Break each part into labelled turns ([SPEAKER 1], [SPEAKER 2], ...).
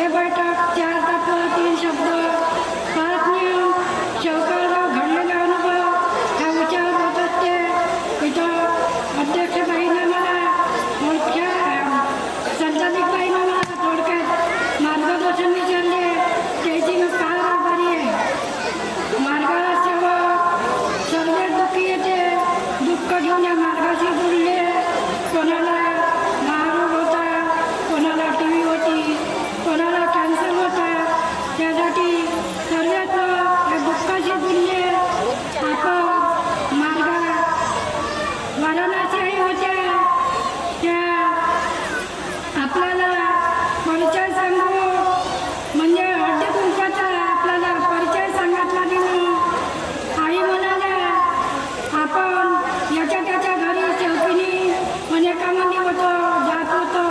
[SPEAKER 1] घोडे बैठक, 4 तत्व, 3 शब्द, 5 नियम, शेवकाळला घडलेला अनुभव ह्या विचार होत असते. इथं अध्यक्षबाईंना मला मुख्य संचालिकबाईंना मला थोडक्यात मार्गदर्शन विचारले त्याची मी फार आभारी आहे. मार्गाला सेवक सर्व दुःखी येते, दुःख घेऊन या मार्गाशी बोलले. कोणाला महारोग होता, कोणाला TV होती, कोणाला कॅन्सर होता, त्यासाठी सर्वच या दुःखाशी बोलले. आपण मार्गात वाराणसी होत्या त्या आपल्याला परिचय सांगू म्हणजे हळदी कुंकवाचा आपल्याला परिचय सांगितला दिला. आई म्हणाल्या आपण याच्या त्याच्या घरी शेवटीने अनेकामध्ये होतो, जात होतो.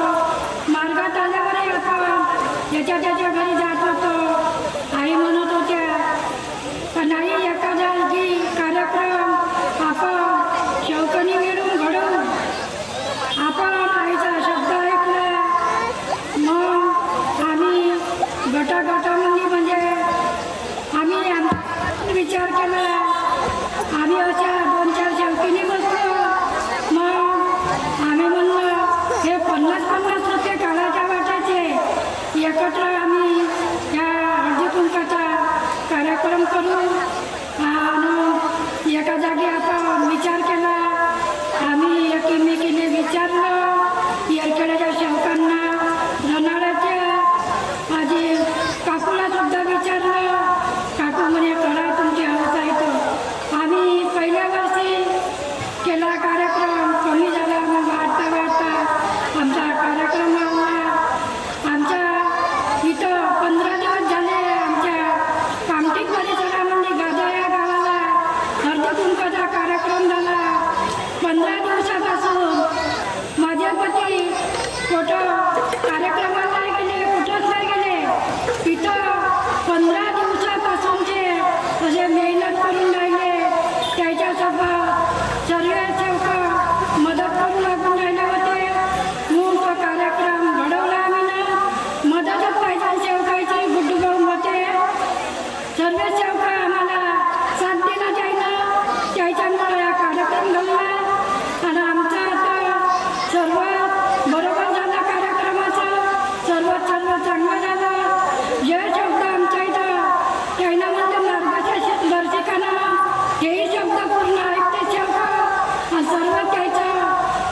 [SPEAKER 1] मार्गात आल्यावरही आपण याच्या त्याच्या घरी जात होतो. आई म्हणत होत्या का नाही एखादा कार्यक्रम आपण शेवकणी मिळून घडवू. आपण आईचा शब्द ऐकला. मग आम्ही गटागटामध्ये म्हणजे आम्ही विचार केला. आम्ही अशा 2-4 शेवकीने बसलो. मग आम्ही म्हणलं हे 50-50 रुपये काढायच्या वाटायचे. एकत्र आम्ही या हळदी कुंकाचा कार्यक्रम करू आणि एका जागी आपण विचार केला. आम्ही एकमेकीने विचारलं. येरखेड्याच्या शेवकांना, रनाळ्याच्या आजी काकूला सुद्धा विचारलं. काकू म्हणे करा तुमची हौस आहे तर. आम्ही पहिल्या वर्षी केला कार्यक्रम, कमी झाला. मग वाढता वाढता आमचा कार्यक्रम लावला. आमच्या इथं 15 दिवस झाले. आमच्या कामठीक परिसरामध्ये गादा या गावाला हळदी कुंकाचा कार्यक्रम झाला. 15 दिवसापासून माझे पती कुठं कार्यक्रमाला गेले, कुठंच नाही गेले. इथं 15 दिवसापासूनचे असे मेहनत करून राहिले. त्याच्यासोबत सर्व सेवक मदत करू लागून राहिले होते. म्हणून तो कार्यक्रम घडवला आम्ही ना. मदतच पाहिजे सेवकाची गुड्डूभाऊ होते. सर्व सेवक आम्हाला साथ दिला जाईना. त्याच्यामुळे हा कार्यक्रम घडला आणि आमचा आता सर्वात बरोबर झाला. कार्यक्रमाचं सर्व चांगलं झालं. जे शब्द आमच्या इथं त्यानं म्हणजे मार्गदर्शकांना हेही शब्द पूर्ण ऐकते सेवक आणि सर्व त्याचं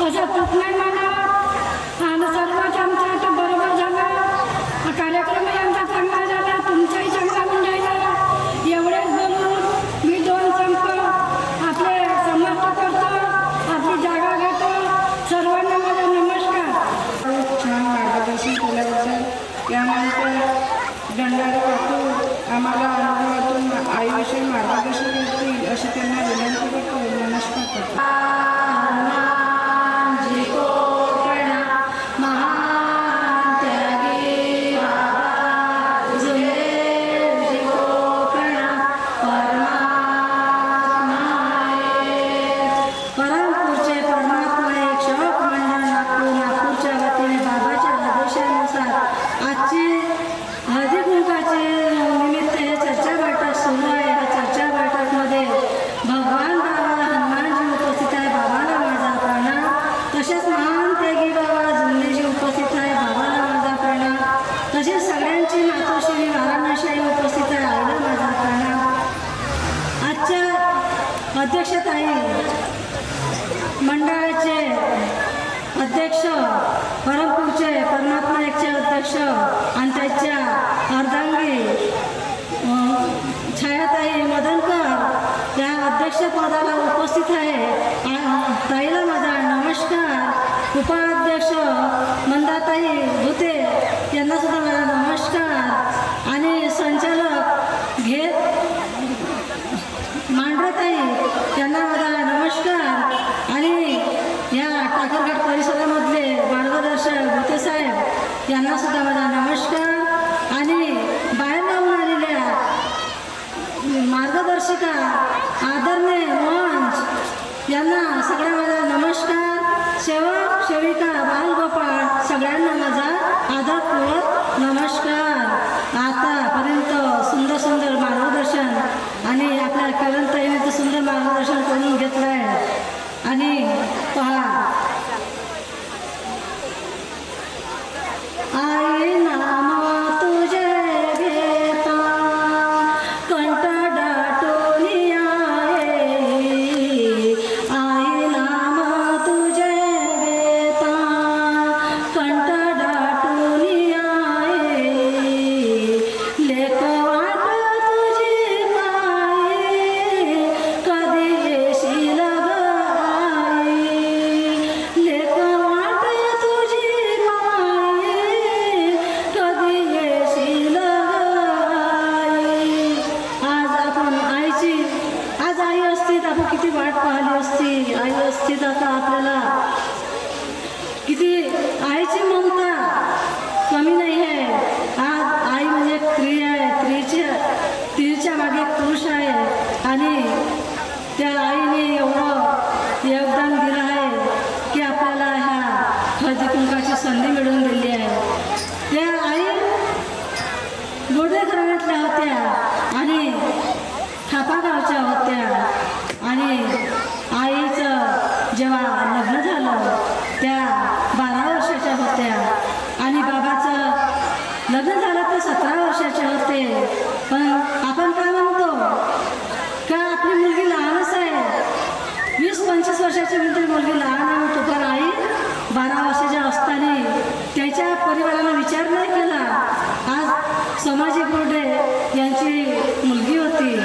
[SPEAKER 1] असं चूक नाही मानत आणि सर्वच आमचं आता बरोबर झालं. हा कार्यक्रमही आमचा चांगला झाला, तुमचाही चांगला होऊन राहिला. एवढेच बोलून मी 2 संप आपले समाप्त करतो, आपली जागा घेतो. सर्वांना माझा नमस्कार.
[SPEAKER 2] छान मार्गदर्शन केल्याबद्दल यानंतर दंडाळे काकू आम्हाला अनुभवातून आईविषयी मार्गदर्शन करतील अशी त्यांना विनंती करतो. नमस्कार करतो.
[SPEAKER 1] परमपूरचे परमात्मा एक सेवक मंडळ नागपूरच्या वतीने बाबाच्या आदेशानुसार आजची हळदी कुंकाचे निमित्त हे चर्चा बैठक सुरू आहे. या चर्चा बैठकमध्ये भगवान बाबा हनुमानजी उपस्थित आहे. बाबाला माझा प्रणाम. तसेच महान तेगी बाबा जुन्नेजी उपस्थित आहे. बाबाला माझा प्रणाम. तसेच सगळ्यांची मातोश्री वाराणसी उपस्थित आहे. आईला माझा प्रणाम. आजच्या अध्यक्षताई मंडळाचे अध्यक्ष, परमपूरचे परमात्मा एकचे अध्यक्ष आणि त्याच्या अर्धांगी छायाताई मदनकर या अध्यक्षपदाला उपस्थित आहे. ताईला माझा नमस्कार. उपाध्यक्ष मंदाताई भुते यांना सुद्धा माझा नमस्कार. आणि संचालक मांढरेताई यांना माझा नमस्कार. आणि या टाकरघाट परिसरामधले मार्गदर्शक भुते साहेब यांना सुद्धा माझा नमस्कार. आणि बाहेर लावून आलेल्या मार्गदर्शिका आदरणीय मंच यांना सगळ्या माझा नमस्कार. सेवक सेविका बालगोपाळ सगळ्यांना माझा आदरपूर्वक नमस्कार.
[SPEAKER 3] आतापर्यंत सुंदर सुंदर मार्गदर्शन आणि आपल्या करणताईने तर सुंदर मार्गदर्शन करून घेतलं आहे. आणि पहा, आई नाम तुझे घेता कंठ दाटून आहे, आई नाम तुझे घेता कंठ दाटून आहे, लेक वाट तुझी पायी कधी येशील ग आई, लेक वाट तुझी पायी कधी येशील ग आई. आज आई असती तर आपण किती वाट पाहिली असती. आई असती तर आता आपल्याला किती आईची ममता कमी नाही आहे. आज आई म्हणजे एक स्त्री आहे, स्त्रीच्या मागे एक पुरुष आहे आणि त्या आईने एवढं योगदान दिलं आहे की आपल्याला ह्या हळदी कुंकाची संधी मिळवून दिली आहे. त्या आई गोडे घराण्यातल्या होत्या आणि थापा गावच्या होत्या आणि आईचं जेव्हा लग्न झालं त्या 12 वर्षाच्या होत्या आणि बाबाचं लग्न झालं तर 17 वर्षाचे होते. पण आपण काय म्हणतो का आपली मुलगी लहानच आहे, 20-25 वर्षाची मुलगी लहान आहे म्हणतो. पण आई 12 वर्षाच्या असताना त्याच्या परिवारानं विचार नाही केला. आज सोमाजी बोर्डे यांची मुलगी होती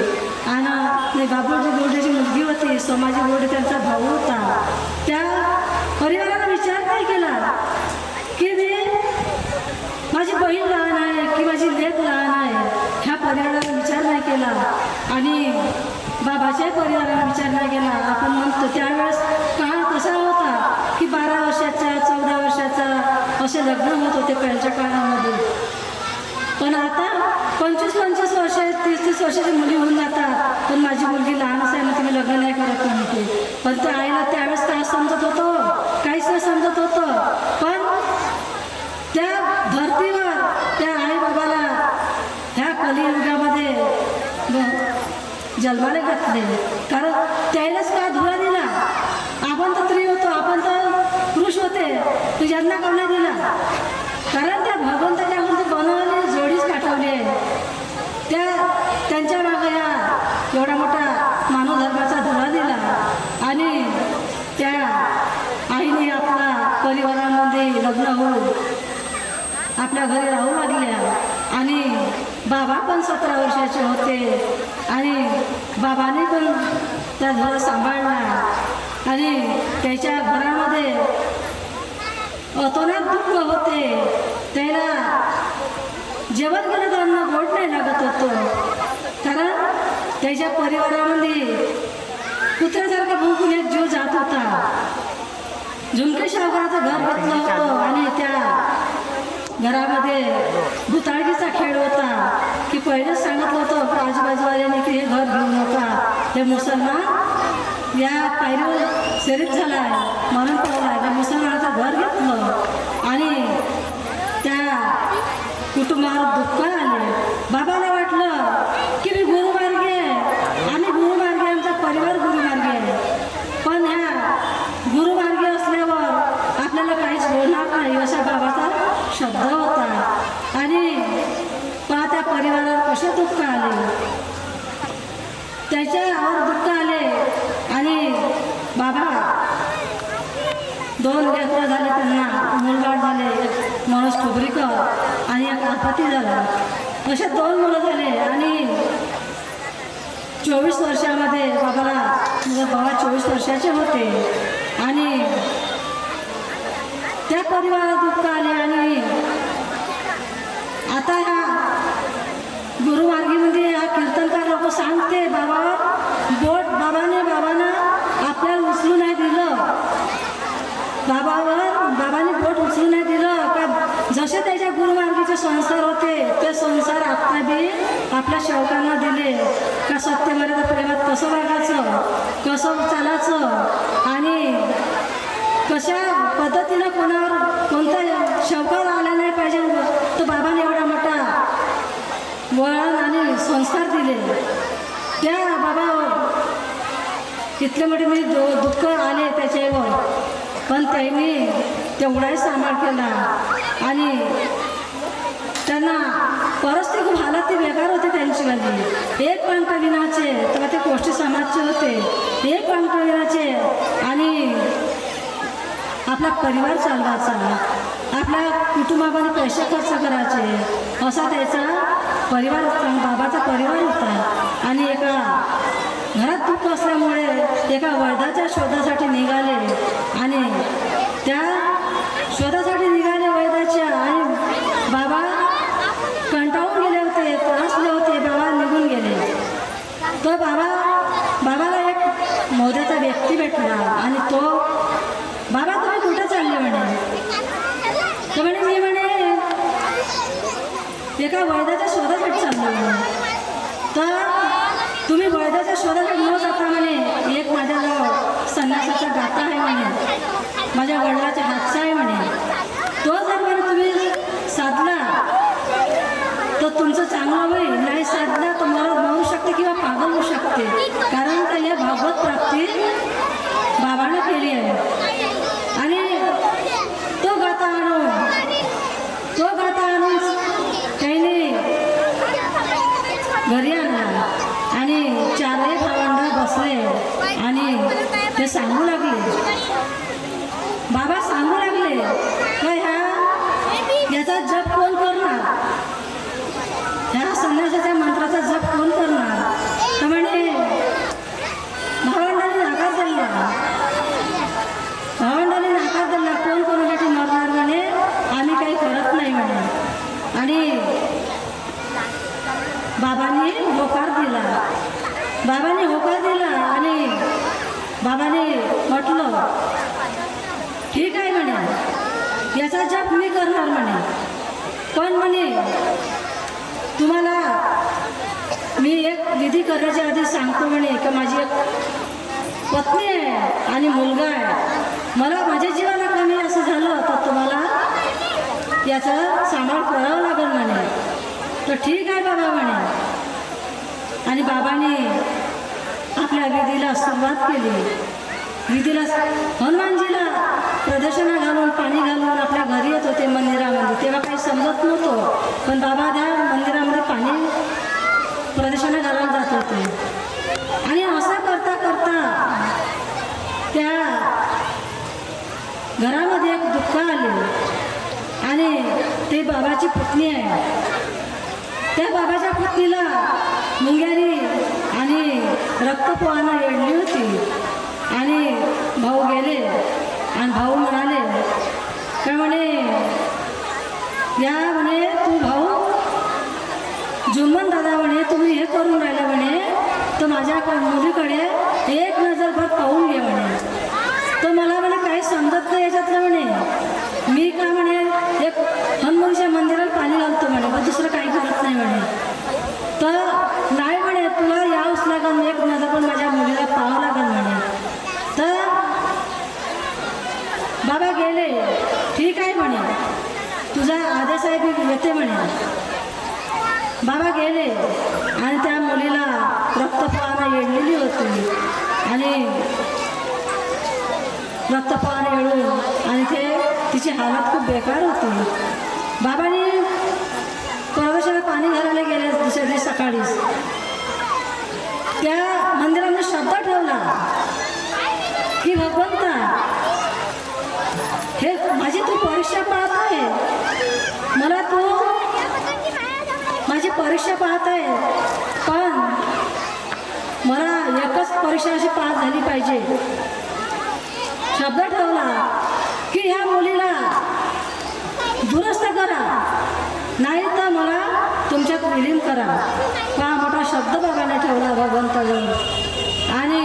[SPEAKER 3] आणि बाबूजी बोर्डेची मुलगी होती. सोमाजी बोर्डे त्यांचा भाऊ होता. त्या परिवारानं विचार नाही केला की माझी बहीण लहान आहे की माझी लेक लहान आहे. ह्या परिवारानं विचार नाही केला आणि बाबाच्याही परिवारानं विचार नाही केला. आपण म्हणतो त्यावेळेस काळ कसा होता की 12 वर्षाचा 14 वर्षाचा असे लग्न होत होते पहिल्याच्या काळामध्ये. पण आता 25-25 वर्ष 30-30 वर्षाची मुली होऊन जातात. पण माझी मुलगी लहानच आहे ना, तुम्ही लग्न नाही करत म्हणते. पण त्या आईला त्यावेळेस काय समजत होतं, काहीच नाही समजत होतं. पण त्या धर्तीवर त्या आईबाबाला ह्या कलियुगामध्ये जन्माला घातले. कारण त्यालाच का धुरा दिला. आपण तर स्त्री होतो, आपण तर पुरुष होते, तू ज्यांना का नाही दिला. कारण त्या भगवंताच्या बनवलेली जोडीच पाठवली आहे. त्यांच्या मागे एवढा मोठा मानवधर्माचा धुरा दिला आणि त्या आईने आपला परिवारामध्ये लग्न होऊन आपल्या घरी राहू लागल्या आणि बाबा पण 17 वर्षाचे होते आणि बाबाने पण त्या धुरा सांभाळला आणि त्याच्या घरामध्ये अतोनात दुःख होते. त्याला जेवण केलं तर अन्न गोड नाही लागत होतं. कारण त्याच्या परिवारामध्ये कुत्र्यासारखा भुंकून एक जीव जात होता. झुमके शाहूकाराचं घर घेतलं होतं आणि त्या घरामध्ये भुताळकीचा खेळ होता की पहिलेच सांगितलं होतं आजूबाजूवाल्याने की हे घर घेऊ नका, हे मुसलमान या पायरीवर शरीफ झाला आहे, मरण पावला आहे. त्या मुसलमानाचं घर घेतलं आणि त्या कुटुंबावर दुःख आले. बाबाला वाटलं की मी गुरुमार्गी आहे, आम्ही गुरुमार्गी, आमचा परिवार गुरुमार्गी आहे. पण ह्या गुरुमार्गी असल्यावर आपल्याला काहीच बोलणार नाही असा बाबाचा शब्द होता. आणि त्या परिवारावर कसे दुःख आले, त्याच्यावर दुःख आले आणि बाबा 2 लेकरं झाले, त्यांना मुलबाळ झाले. एक मनोज ठोबरीकर आणि एक आपत्ती झाला. असे 2 मुलं झाले आणि 24 वर्षामध्ये बाबा 24 वर्षाचे होते आणि त्या परिवारात दुःख आले. आणि आता ह्या गुरुमार्गीमध्ये हा कीर्तनकार लोक सांगते बाबाने आपल्याला उचलू नाही दिलं, बाबाने बोट उचलू नाही दिलं का. जसे त्याच्या गुरुमार्गीचे संस्कार होते ते संस्कार आता बी आपल्या सेवकांना दिले का सत्यमर्यादा प्रेमात कसं वागायचं, कसं चालायचं आणि कशा पद्धतीनं कोणावर कोणता शेवकावर आला नाही पाहिजे. तो बाबाने एवढा मोठा इतले मोठे मी दुःख आले त्याच्यावर, पण त्यांनी तेवढाही सांभाळ केला. आणि त्यांना परिस्थिती खूप हालत बेकार होती त्यांचीवाली. एक पंकविनाचे तेव्हा ते गोष्टी समाजचे होते. एक पंकविनाचे आणि आपला परिवार चालवायचा, आपल्या कुटुंबामध्ये पैसे खर्च करायचे, असा त्याचा परिवार, बाबाचा परिवार होता. आणि एका घरात दुःख असल्यामुळे एका वैद्याच्या शोधासाठी निघाले. आणि त्या शोधासाठी निघाले वैद्याच्या, आणि बाबा कंटाळून गेले होते, त्रासले होते. बाबा निघून गेले. तो बाबाला एक मोद्याचा व्यक्ती भेटला. आणि तो, बाबा तुम्ही कुठं चालले म्हणे. तर म्हणे मी म्हणे एका वैद्याच्या शोधासाठी चाललो म्हणे. तर तुम्ही वैद्याच्या शोधासाठी न जाता म्हणे, एक माझ्याजवळ संन्यासाचा गाथा आहे म्हणे, माझ्या वडिलाच्या हातचा आहे म्हणे, तो जर म्हणे तुम्ही साधला तर तुमचं चांगलं होईल, नाही साधला तर मरू शकते किंवा पागल होऊ शकते. कारण का हे भागवत प्राप्ती बाबाने केली आहे. आणि तो गाथा आणून त्याने घरी आणला. आणि चारही भावंड बसले आणि ते सांगू लागले, बाबा सांगू लागले का याचा जप कोण करणार, ह्या संन्यासाच्या मंत्राचा जप कोण करणार. तर म्हणे भावंडाने नकार दिला, कोण कोणासाठी मरणार म्हणे, आम्ही काही करत नाही म्हणे. आणि बाबांनी होकार दिला. आणि बाबाने म्हटलं ठीक आहे म्हणे, याचा जप मी करणार म्हणे, पण म्हणे तुम्हाला मी एक विधी करण्याच्या आधी सांगतो म्हणे की माझी एक पत्नी आहे आणि मुलगा आहे, मला माझ्या जीवाला कमी असं झालं तर तुम्हाला याचा सांभाळ करावं लागेल म्हणे. तर ठीक आहे बाबा म्हणे. आणि बाबाने आपल्या विधीला सुरुवात केली. विधीला हनुमानजीला प्रदक्षिणा घालून, पाणी घालून आपल्या घरी येत होते मंदिरामध्ये. तेव्हा काही समजत नव्हतं, पण बाबा त्या मंदिरामध्ये पाणी प्रदक्षिणा घालायला जात होते. आणि असं करता करता त्या घरामध्ये एक दुःख आले. आणि ते बाबाची पत्नी आहे. त्या बाबाच्या पत्नीला मुंग्यानी आणि रक्तपोहानं येडली होती. आणि भाऊ गेले आणि भाऊ म्हणाले काय म्हणे, या म्हणे तू भाऊ जुम्मन दादा म्हणे तुम्ही हे करून राहिले म्हणे, तर माझ्या मुलीकडे एक नजरभर पाहून घे म्हणे. तर मला म्हणे काही समजत नाही याच्यातलं म्हणे, मी का म्हणे एक हनुमानच्या मंदिराला पाणी घालतो म्हणे, पण दुसरं काही करत नाही म्हणे. तर नाही म्हणे तुला यावंच लागेल, एक नजर पण माझ्या मुलीला पाहावं लागेल म्हणे. तर बाबा गेले. ठीक आहे म्हणे, तुझा आदेश आहे मी येते म्हणे. बाबा गेले आणि त्या मुलीला रक्तपोहानं येडलेली होती. आणि रक्तपोहानं येळून आणि तिची हालत खूप बेकार होती. बाबांनी प्रदक्षिणा पाणी घालायला गेले दुसऱ्या दिवशी सकाळीच. त्या मंदिरामध्ये शब्द ठेवला की भगवंता हे माझी तू परीक्षा पाहत आहे, मला तू माझी परीक्षा पाहत आहे, पण मला एकच परीक्षा अशी पास झाली पाहिजे. शब्द ठेवला की ह्या मुलीला दुरुस्त करा, नाही तर मला तुमच्यात विलीन करा. हा मोठा शब्द बाबाने ठेवला भगवंताजवळ. आणि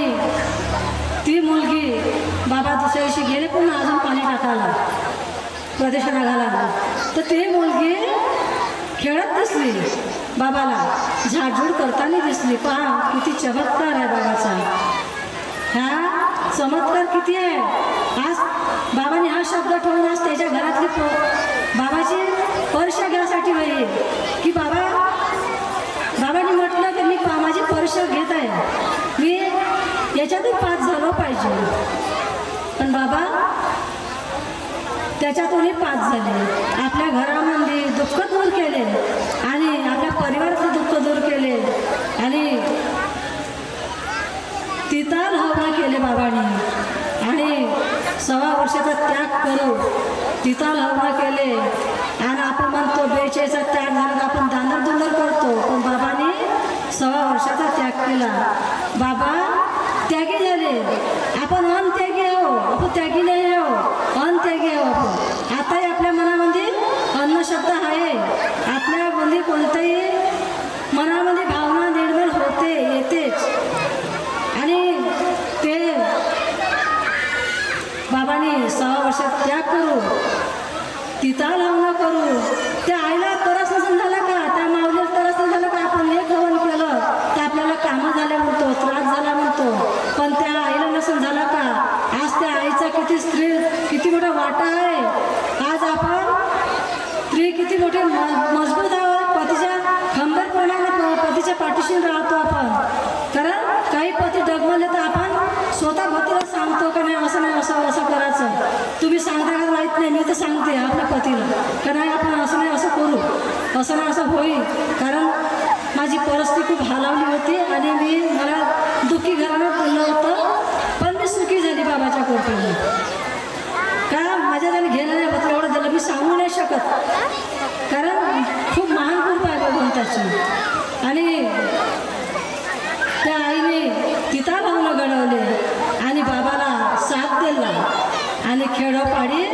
[SPEAKER 3] ती मुलगी बाबा दुसऱ्या दिवशी गेले पुन्हा अजून पाणी टाकायला, प्रदक्षिणा घालायला. तर ती मुलगी खेळत दिसली बाबाला, झाडझूड करताना दिसली. पहा किती चमत्कार आहे बाबाचा, हा चमत्कार किती आहे. आज बाबाने हा शब्द ठेवून आज त्याच्या घरातली बाबाची परीक्षा घ्यायसाठी होईल की बाबाने म्हटलं की मी माझी परीक्षा घेत आहे, मी याच्यातून पास पाहिजे. पण बाबा त्याच्यातूनही पास झाले. आपल्या घरामध्ये दुःख दूर केले आणि आपल्या परिवारातले दुःख दूर केले आणि तिथं हवं केले बाबांनी. आणि 6 वर्षाचा त्याग करू तिथं हवं केले. आणि आपण म्हणतो 42चा त्याग झाला आपण दानर करतो, पण बाबांनी 6 वर्षाचा त्याग केला. बाबा त्यागी झाले. आपण अनत्यागी आहो, आपण त्यागी नाही आहो, अनत्यागी आहो आपण. आताही आपल्या मनामध्ये अन्न शब्द आहे. आपल्यामध्ये कोणत्याही मनामध्ये भावना निर्माण होते येतेच. आणि ते बाबांनी 6 वर्षात त्याग करू तिथं लावणं करू. त्या आईला त्रास नसून झाला का, त्या माऊलीला त्रास नाही झाला का, आपण एक हवन केलं तर आपल्याला कामं झाले म्हणतो, त्रास झाला म्हणतो. पण त्या आईला नसून झाला का, आज त्या आईचा किती मोठा वाटा आहे. आज आपण स्त्री किती मोठे मजबूत आहोत. पतीच्या खंबीरपणाने पतीच्या पाठीशी राहतो आपण. कारण काही पती डगमले तर आपण स्वतः पतीला सांगतो का नाही असं नाही असं करायचं. तुम्ही सांगता का माहीत नाही, मी तर सांगते आपल्या पतीला का नाही आपण असं नाही असं करू, असं नाही असं होईल. कारण माझी परिस्थिती खूप हालावली होती आणि मला दुःखी घरानं बोललं होतं, पण मी सुखी झाली बाबाच्या कृपेने. का माझ्या त्याने गेलं नाही होतं एवढं दिलं मी सांगू नाही शकत. कारण खूप महान कृपा आहे भगवंताची. आणि त्या आईने तिथं भावनं घडवले आणि बाबाला साथ दिला आणि खेडोपाडी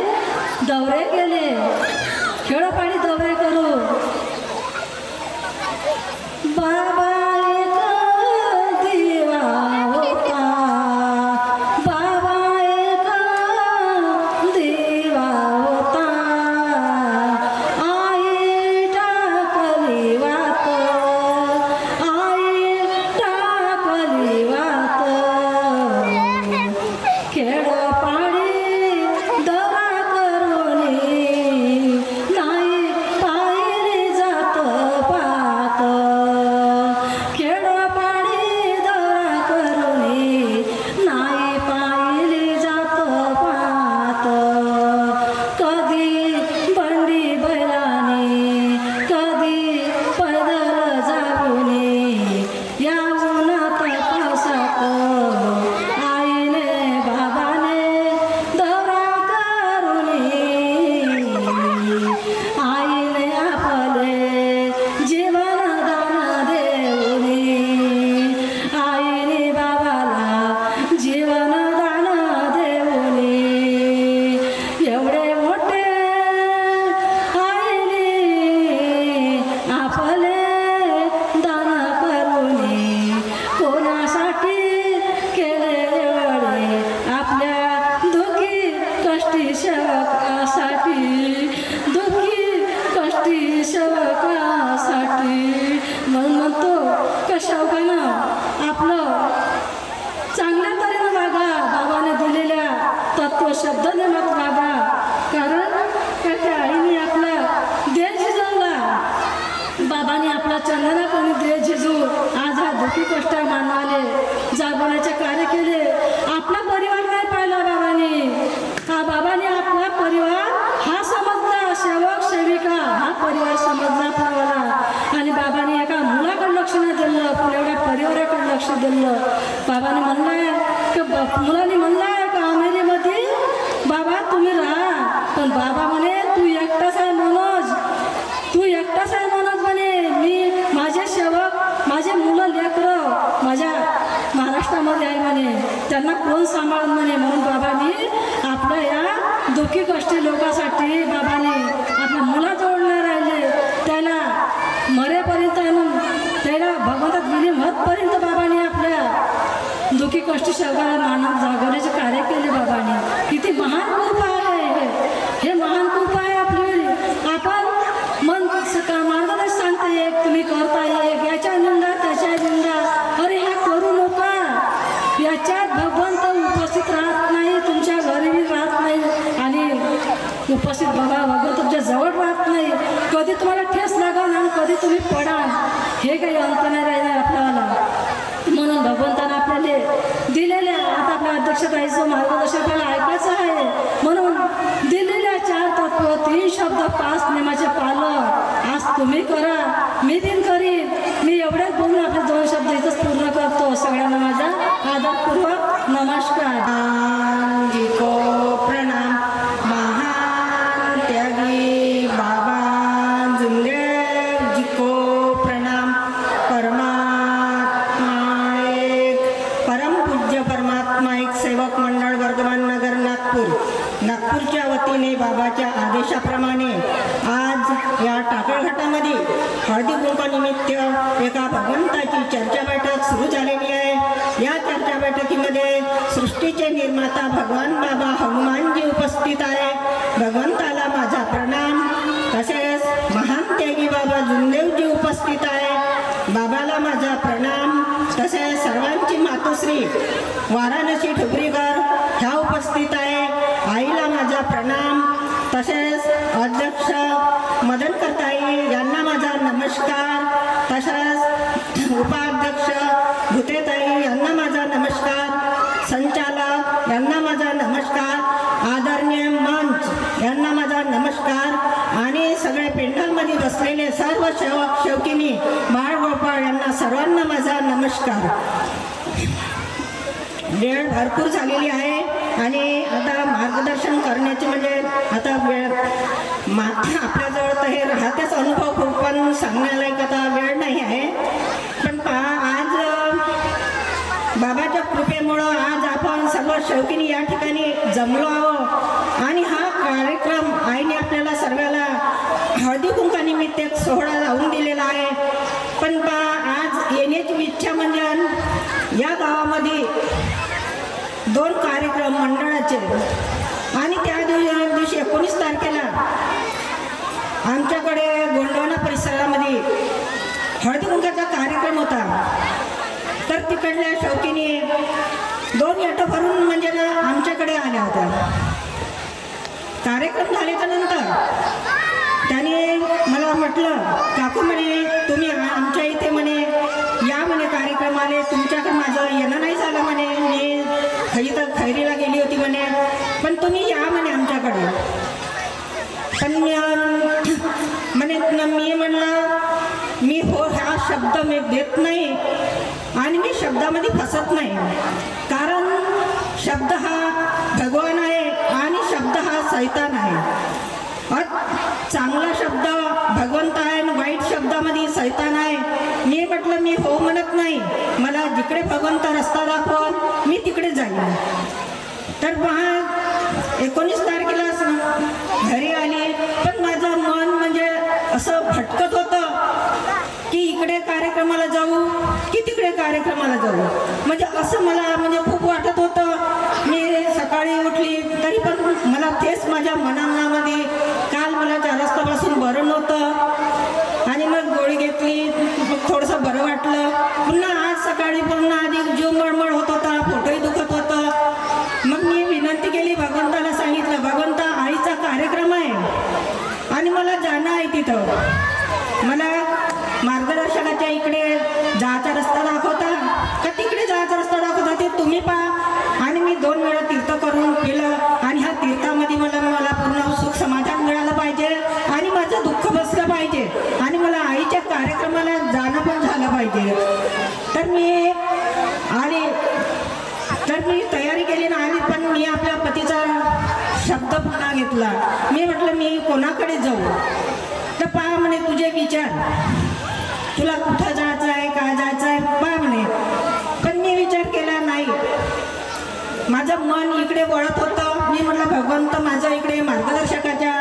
[SPEAKER 3] दौरे केले. खेडोपाडी दौरे करू बाबा एक दिवा होता, बाबा एक दिवा होता, आई टाकली वात, आई टाकली वात, खेडोपाडी दौरा करूनी नाही पायरी जात पात, खेडोपाडी दौरा करूनी नाही पायरी जात पात. कधी बंडी बैलाने कधी पैदल जाऊनी या उन्हात पावसात आईने बाबाने दौरा करूनी आईने आपले जीवन दान देऊनी, आईने बाबाला जीवन दान देऊनी एवढे मोठे आईने आपले दान करूनी कोणासाठी केले एवढे आपल्या दुःखी कष्टी सेवकासाठी, दुःखी कष्टी सेवकासाठी. म्हणून म्हणतो का शेवकानं आपलं चांगल्या तऱ्हेनं वागा, बाबाने दिलेल्या तत्व शब्दाने मत वागा. कारण त्या आईने आपला देह झिजवला, बाबाने आपला चंदनापणे देह झिजू आज हा दुःखी कष्ट मानवाले जागवण्याचे कार्य केले. आपला परिवार नाही पाहिला बाबाने, हा बाबाने आपला परिवार हा समजला, सेवक सेविका हा परिवार समजला आपल्याला. आणि बाबाने एका मुलाकडे लक्ष नाही दिलं पण एवढ्या परिवाराकडे लक्ष दिलं. बाबाने म्हणलंय की मुलाने म्हणलंय का अमेरिकेमध्ये बाबा तुम्ही राहा, पण बाबा म्हणे तू एकटाच आहे मनोज, तू एकटाच आहे मनोज म्हणे. मी माझे सेवक माझे मुलं लेकरं माझ्या महाराष्ट्रामध्ये आहे म्हणे, त्यांना कोण सांभाळून म्हणे. म्हणून बाबांनी आपल्या या दुःखी कष्टी लोकांसाठी बाबांनी आपल्या मुलाजवळ नाही राहिले, त्याला मरेपर्यंत त्याला भगवंतात विलीन होतपर्यंत बाबांनी आपल्या दुःखी कष्टी सेवकाला मानव जागवण्याचे कार्य केले. बाबांनी किती महान कृपा आहे, हे महान कृपा आहे आपली. आपण मन मार्गदर्शन सांगता एक तुम्ही करता एक, याच्या निंदा त्याच्या निंदा, अरे हा करू नका. याच्यात भगवंत उपस्थित राहत नाही, तुमच्या घरी राहत नाही आणि उपस्थित भगवंत तुमच्या जवळ राहत नाही. कधी तुम्हाला ठेस लागल आणि कधी तुम्ही पडाल, हे काही अंत नाही राहणार आपल्याला. म्हणून भगवंतानं आपल्याला दिलेल्या आता आपल्या अध्यक्षताईचं मार्गदर्शन आपल्याला ऐकायचं आहे. म्हणून दिलेल्या 4 तत्व 3 शब्द 5 नियमाचे पालन आज तुम्ही करा, मी पण करीन. मी एवढ्याच बोलून आपले 2 शब्द इथंच पूर्ण करतो. सगळ्यांना माझा आदरपूर्वक नमस्कार.
[SPEAKER 2] जी को प्रणाम. महान त्यागी बाबा जुमदेव जी को प्रणाम. परमात्मा एक परमपूज्य परमात्मा एक सेवक मंडळ वर्धमान नगर नागपूरच्या वतीने बाबाच्या आदेशाप्रमाणे आज या टाकळघाटामध्ये हळदी कुंकानिमित्त एका भगवंताची चर्चा बैठक सुरू झालेली आहे. या चर्चा बैठकीमध्ये सृष्टीचे निर्माता भगवान बाबा हनुमानजी उपस्थित आहे. भगवंताला माझा प्रणाम. तसेच महान त्यागी बाबा जुमदेवजी उपस्थित आहे. बाबाला माझा प्रणाम. तसेच सर्वांची मातोश्री वाराणसी ठुबरीकर ह्या उपस्थित आहे. आईला माझा प्रणाम. तसेच अध्यक्ष मदनकरताई यांना माझा नमस्कार. तसेच उपाध्यक्ष भूतेताई यांना माझा नमस्कार. संचालक यांना माझा नमस्कार. आदरणीय मंच यांना माझा नमस्कार. आणि सगळे पेंडलमध्ये बसलेले सर्व सेवक शेवकिनी बाळगोपाळ यांना सर्वांना माझा नमस्कार. वेळ भरपूर झालेली आहे आणि आता मार्गदर्शन करण्याचे म्हणजे आता वेळ आपल्याजवळ तर हे राहतेच अनुभव खूप, पण सांगण्यालायक आता वेळ नाही आहे. पण आज बाबाच्या कृपेमुळं आज आपण सर्व शौकीनी या ठिकाणी जमलो आहोत आणि हा कार्यक्रम आईने आपल्याला सर्वांना हळदी कुंकानिमित्त एक सोहळा लावून दिलेला आहे. पण आज येण्याची इच्छा म्हणजे या गावामध्ये 2 कार्यक्रम मंडळाचे आणि त्या दिवशी 19 तारखेला आमच्याकडे गोंडवाना परिसरामध्ये हळदी कुंकाचा कार्यक्रम होता. तर तिकडल्या शौकीने 2 ऑटो भरून म्हणजे ना आमच्याकडे आल्या होत्या. कार्यक्रम झाल्याच्या नंतर त्याने मला म्हटलं, काकू म्हणे तुम्ही आमच्या इथे म्हणे या म्हणे कार्यक्रमाले, तुमच्याकडे माझं येणं नाही झालं म्हणे, मी इथं खैरीला गेली होती म्हणे, पण तुम्ही या म्हणे आमच्याकडे. पण म्हणे मी म्हणलं मी हो हा शब्द मी देत नाही आणि मी शब्दामध्ये फसत नाही. कारण शब्द हा भगवान आहे आणि शब्द हा सैतान आहे. चांगला शब्द भगवंत आहे आणि वाईट शब्दामध्ये सैतान आहे. मी म्हटलं मी हो म्हणत नाही, मला जिकडे भगवंत रस्ता दाखवून मी तिकडे जाईन. तर 19 तारखेला घरी आली, पण माझं मन म्हणजे असं भटकत होतं की इकडे कार्यक्रमाला जाऊ की तिकडे कार्यक्रमाला जाऊ. म्हणजे असं मला म्हणजे खूप वाटत होतं. मी सकाळी उठली तरी पण मला तेच माझ्या मनामध्ये, काल मला 4 वाजतापासून बरं नव्हतं आणि मग गोळी घेतली, मग थोडंसं बरं वाटलं. पुन्हा आज सकाळी पुन्हा आधी जीव मळमळ होत होता, पोटही दुखत होतं. मग मी विनंती केली, भगवंताला सांगितलं, भगवंता आईचा कार्यक्रम आहे आणि मला जाणं आहे तिथं, मला मार्गदर्शनाच्या इकडे जायचा रस्ता दाखवता का तिकडे जायचा रस्ता दाखवता ते तुम्ही पहा. आणि मी 2 वेळा तीर्थ करून केलं आणि ह्या तीर्थामध्ये मला पूर्ण सुख समाधान मिळालं पाहिजे आणि माझं दुःख बसलं पाहिजे आणि मला आईच्या कार्यक्रमाला जाणं पण झालं पाहिजे. तर मी तयारी केली ना आली, पण मी आपल्या पतीचा शब्द पुन्हा घेतला. मी म्हटलं मी कोणाकडे जाऊ. तर पहा म्हणे तुझे विचार, तुला कुठं जायचं आहे, काय जायचं आहे पहा म्हणे. पण मी विचार केला नाही, माझं मन इकडे वळत होतं. मी म्हटलं भगवंत माझं इकडे मार्गदर्शकाच्या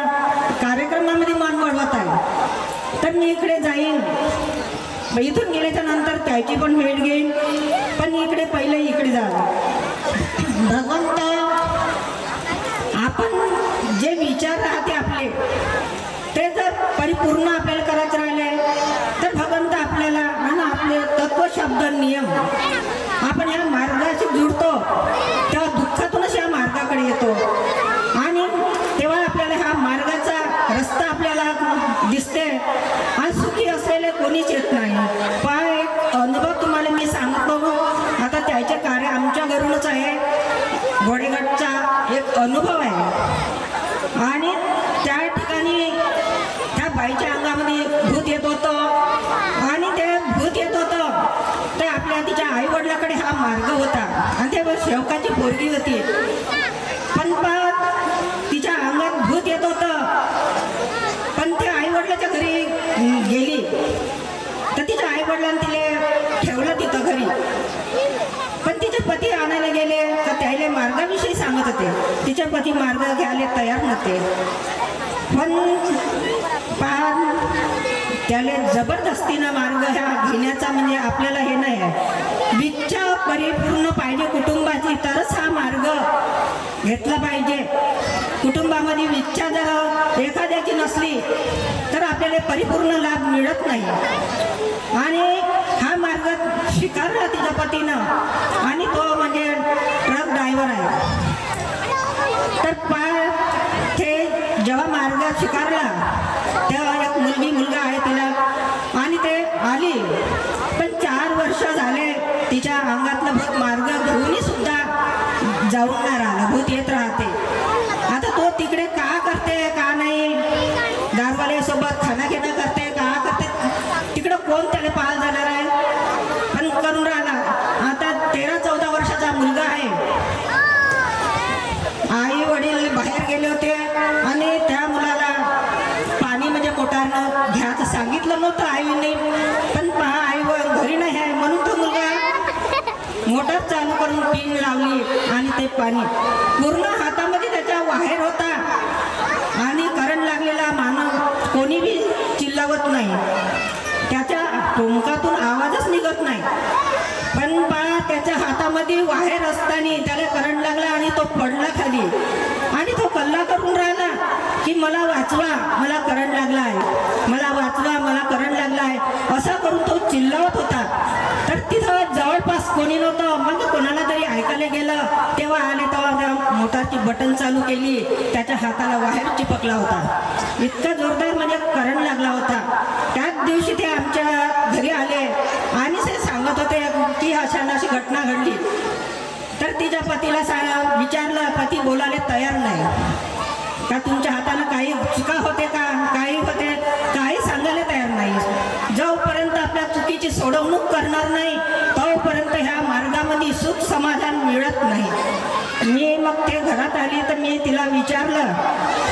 [SPEAKER 2] कार्यक्रमामध्ये मन वळवत आहे, तर मी इकडे जाईन. इथून गेल्याच्या नंतर त्याची पण भेट घेईन, पण इकडे पहिले इकडे जा. भगवंत आपण जे विचार राहते आपले ते जर परिपूर्ण आपल्याला करायचं राहिले तर भगवंत आपल्याला आणि आपले तत्व शब्द नियम आपण या मार्गाशी जुळतो, तेव्हा दुःखातूनच या मार्गाकडे येतो आणि तेव्हा आपल्याला हा मार्गाचा रस्ता आपल्याला दिसते आणि सुखी असलेले कोणीच येत नाही. पहा एक अनुभव तुम्हाला मी सांगतो. आता त्याचे कार्य आमच्या घरूनच आहे. मार्ग होता आणि त्या शेवकाची पोरगी होती. पण तिच्या अंगात भूत येत होतं. पण ती आईवडिलाच्या घरी गेली तर तिच्या आईवडिलांनी तिला ठेवलं तिथं घरी. पण तिचे पती आणायला गेले तर त्याला मार्गाविषयी सांगत होते. तिचे पती मार्ग घ्यायला तयार नव्हते. पण त्याला जबरदस्तीनं मार्ग ह्या घेण्याचा म्हणजे आपल्याला हे नाही आहे. इच्छा परिपूर्ण पाहिजे कुटुंबाची तरच हा मार्ग घेतला पाहिजे. कुटुंबामध्ये इच्छा जर एखाद्याची नसली तर आपल्याला परिपूर्ण लाभ मिळत नाही. आणि हा मार्ग स्वीकारला तिच्या पतीनं आणि तो म्हणजे ट्रक ड्रायव्हर आहे. तर ते जेव्हा मार्ग स्वीकारला तेव्हा एक मुलगा आहे तिला आणि ते आली. पण 4 वर्ष झाले तिच्या अंगातलं भूत मार्ग घेऊनही सुद्धा जाऊन नाही राहिलं. भूत येत राहते. आता तो तिकडे का करते का नाही, दारवाल्यासोबत खाना घेणं करते का करते, तिकडं कोण त्याला पाहायला जाणार आहे. पण करून राहिला. आता 13-14 वर्षाचा मुलगा आहे. आई वडील बाहेर गेले होते आणि त्या मुलाला पाणी म्हणजे मोटारनं घ्यायचं सांगितलं नव्हतं आईने. पण पहा आई घरी नाही आहे म्हणून तो मुलगा मोटर चालू करून पिन लावली आणि ते पाणी पूर्ण हातामध्ये त्याच्या बाहेर होता. आणि करंट लागलेला मानव कोणी बी चिल्लावत नाही. त्याच्या टोमकातून आवाजच निघत नाही. पण पहा त्याच्या हातामध्ये बाहेर असताना त्याला करंट लागला आणि तो पडला खाली. आणि तो कल्ला करून राहिला की मला वाचवा, मला करंट लागला आहे, मला वाचवा, मला करंट लागला आहे, असा करून तो चिल्लावत होता. तर तिथं जवळपास कोणी नव्हतं. मग कोणाला तरी ऐकायला गेलं. तेव्हा आले तेव्हा त्या मोटारची बटन चालू केली. त्याच्या हाताला बाहेर चिपकला होता. इतका जोरदार म्हणजे करंट लागला होता. त्याच दिवशी ते आमच्या घरी आले आणि ते सांगत होते की अशी घटना घडली. तर तिच्या पतीला विचारलं. पती बोलायला तयार नाही. का तुमच्या हाताला काही चुका होते का, काही होते, काही सांगायला तयार नाही. जोपर्यंत आपल्या चुकीची सोडवणूक करणार नाही तोपर्यंत ह्या मार्गामध्ये सुख समाधान मिळत नाही. मी मग ते घरात आली तर मी तिला विचारलं,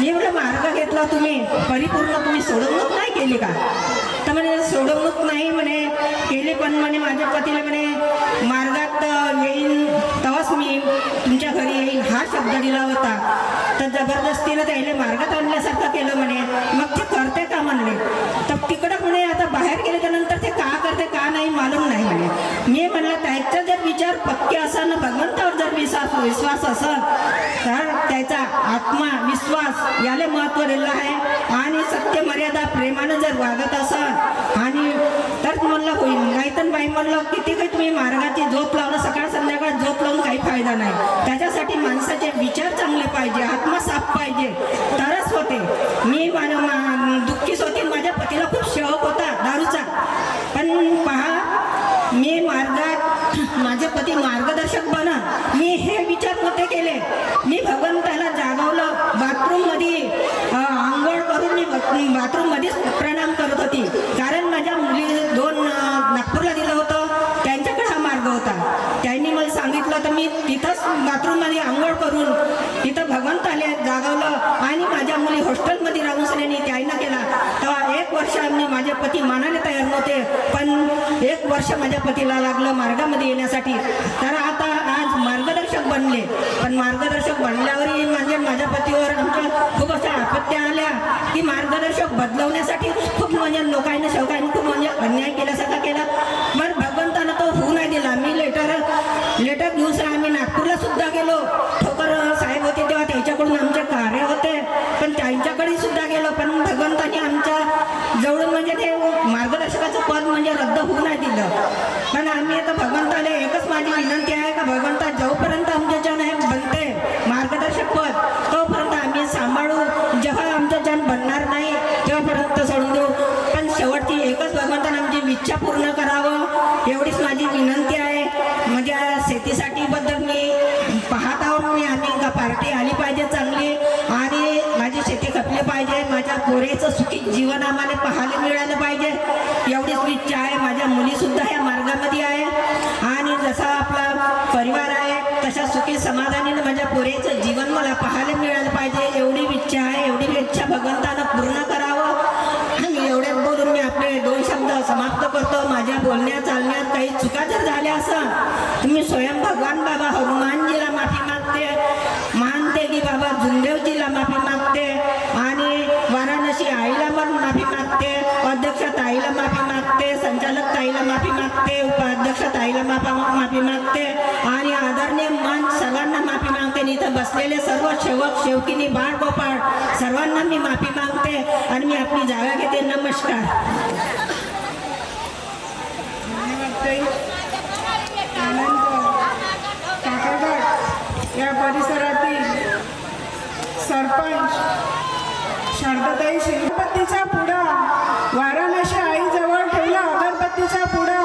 [SPEAKER 2] मी म्हटलं मार्ग घेतला तुम्ही, परिपूर्ण तुम्ही सोडवणूक नाही केली का. तर म्हणे सोडवणूक नाही म्हणे केली. पण म्हणे माझ्या पतीला म्हणे मार्गात येईन तेव्हाच मी तुमच्या घरी येईन हा शब्द दिला होता. तर जबरदस्तीनं त्याला मार्गात आणल्यासारखं केलं म्हणे. मग ते करते का म्हणले. तर तिकडं म्हणे आता बाहेर गेले त्यानंतर ते का करते का नाही मालूम नाही म्हणे. मी म्हणलं त्याचा जर विचार पक्के असेल ना, भगवंतावर जर विश्वास असेल तर त्याचा आत्मविश्वास याला महत्त्व दिलं आहे. आणि सत्य मर्यादा प्रेमानं जर वागत असेल आणि तर म्हणलं होईल. नाही तर बाई म्हणलं किती काही तुम्ही मार्गाची झोप लावणं, सकाळ संध्याकाळ झोप लावून काही फायदा नाही. त्याच्यासाठी माणसाचे विचार चांगले पाहिजे, आत्मा साफ पाहिजे तरच होते. मी दुःखीच होती. माझ्या पतीला खूप शौक होता दारूचा. पण पहा मी माझे पती मार्गदर्शक बना मी हे विचार नव्हते केले. मी भगवंताला जागवलं. बाथरूममध्ये आंघोळ करून मी बाथरूममध्येच प्रणाम करत होती. कारण माझ्या मुली 2 नागपूरला दिलं होतं. त्यांच्याकडे हा मार्ग होता. त्यांनी मला सांगितलं तर मी तिथंच बाथरूममध्ये आंघोळ करून तिथं भगवंताला जागवलं. आणि माझ्या मुली हॉस्टेलमध्ये राहून सगळ्यांनी त्याईनं केला. तेव्हा 1 वर्ष आम्ही माझे पती मानायला तयार नव्हते. पण 1 वर्ष माझ्या पतीला लागलं मार्गामध्ये येण्यासाठी. तर आता आज मार्गदर्शक बनले. पण मार्गदर्शक बनल्यावरही माझ्या पतीवर आमच्या खूप अशा आपत्त्या आल्या की मार्गदर्शक बदलवण्यासाठी खूप म्हणजे लोकांनी शौकांनी खूप म्हणजे अन्याय केल्यासारखा केला. पण भगवंतानं तो होऊ नाही दिला. मी लेटर घेऊन आम्ही नागपूरला सुद्धा गेलो. ठोकर साहेब होते तेव्हा त्यांच्याकडून आमचे कार्य होते. पण त्यांच्याकडे सुद्धा गेलो. पण भगवंताने आमच्या जवळून म्हणजे ते मार्गदर्शकाचं पद म्हणजे रद्द होऊ नाही दिलं. पण आम्ही आता भगवंताला एकच माझी विनंती आहे का भगवंता जोपर्यंत आमच्याच्यानं हे बनते मार्गदर्शक पद तोपर्यंत आम्ही सांभाळू. जेव्हा आमच्याच्यानं बनणार नाही तेव्हापर्यंत सोडून देऊ. पण शेवटची एकच भगवंतानं आमची इच्छा पूर्ण करावं एवढीच माझी विनंती आहे. माझ्या शेतीसाठी बद्दल मी पाहत आहोत. आम्ही का पार्टी आली पाहिजे चांगली आणि माझी शेती खपली पाहिजे. माझ्या पोरेचं सुखी जीवन आम्हाला पाहायला मिळालं पाहिजे एवढीच इच्छा आहे. माझ्या मुलीसुद्धा या मार्गामध्ये आहे. आणि जसा आपला समाधानीनं माझ्या पुरेचं जीवन मला पाहायला मिळालं पाहिजे एवढी इच्छा आहे. एवढी इच्छा भगवंतानं पूर्ण करावं. आणि एवढ्यात बोलून मी आपले 2 शब्द समाप्त करतो. माझ्या बोलण्यात चालण्यात काही चुका जर झाल्या असेल तर मी स्वयं भगवान बाबा हनुमानजीला माफी मानते की बाबा जुंदेवजीला माफी मागते आणि वाराणसी आईला पण माफी मागते, अध्यक्ष ताईला माफी मागते, संचालक ताईला माफी मागते, उपाध्यक्ष ताईला माफी मागते आणि आदरणीय मान सर्वांना माफी मागते. आणि इथं बसलेले सर्व सेवक सेवकिनी बाळ गोपाळ सर्वांना मी माफी मागते आणि मी आपली जागा घेते. नमस्कार.
[SPEAKER 4] काकाघाट या परिसरातील सरपंच शारदाताई अगरबत्तीचा पुडा वाराणसी आईजवळ ठेवला. अगरबत्तीचा पुडा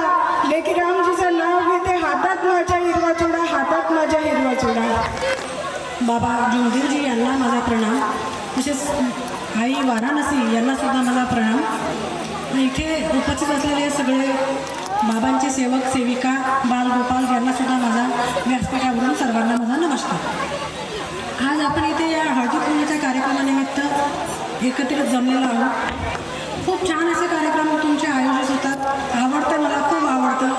[SPEAKER 4] लेकीरामजीचं नाव घेते. हातात माझ्या हिरवा चुडा, हातात माझ्या हिरवा चुडा.
[SPEAKER 3] बाबा जुंदेवजी यांना माझा प्रणाम. तसेच आई वाराणसी यांना सुद्धा माझा प्रणाम. इथे उपस्थित असलेले सगळे बाबांचे सेवक सेविका बालगोपाल यांना सुद्धा माझा व्यासपीठावरून सर्वांना माझा नमस्कार. आज आपण इथे या हळदी कुंकूच्या कार्यक्रमानिमित्त एकत्रित जमलेलो आहोत. खूप छान असे कार्यक्रम तुमचे आयोजित होतात. आवडतं, मला खूप आवडतं.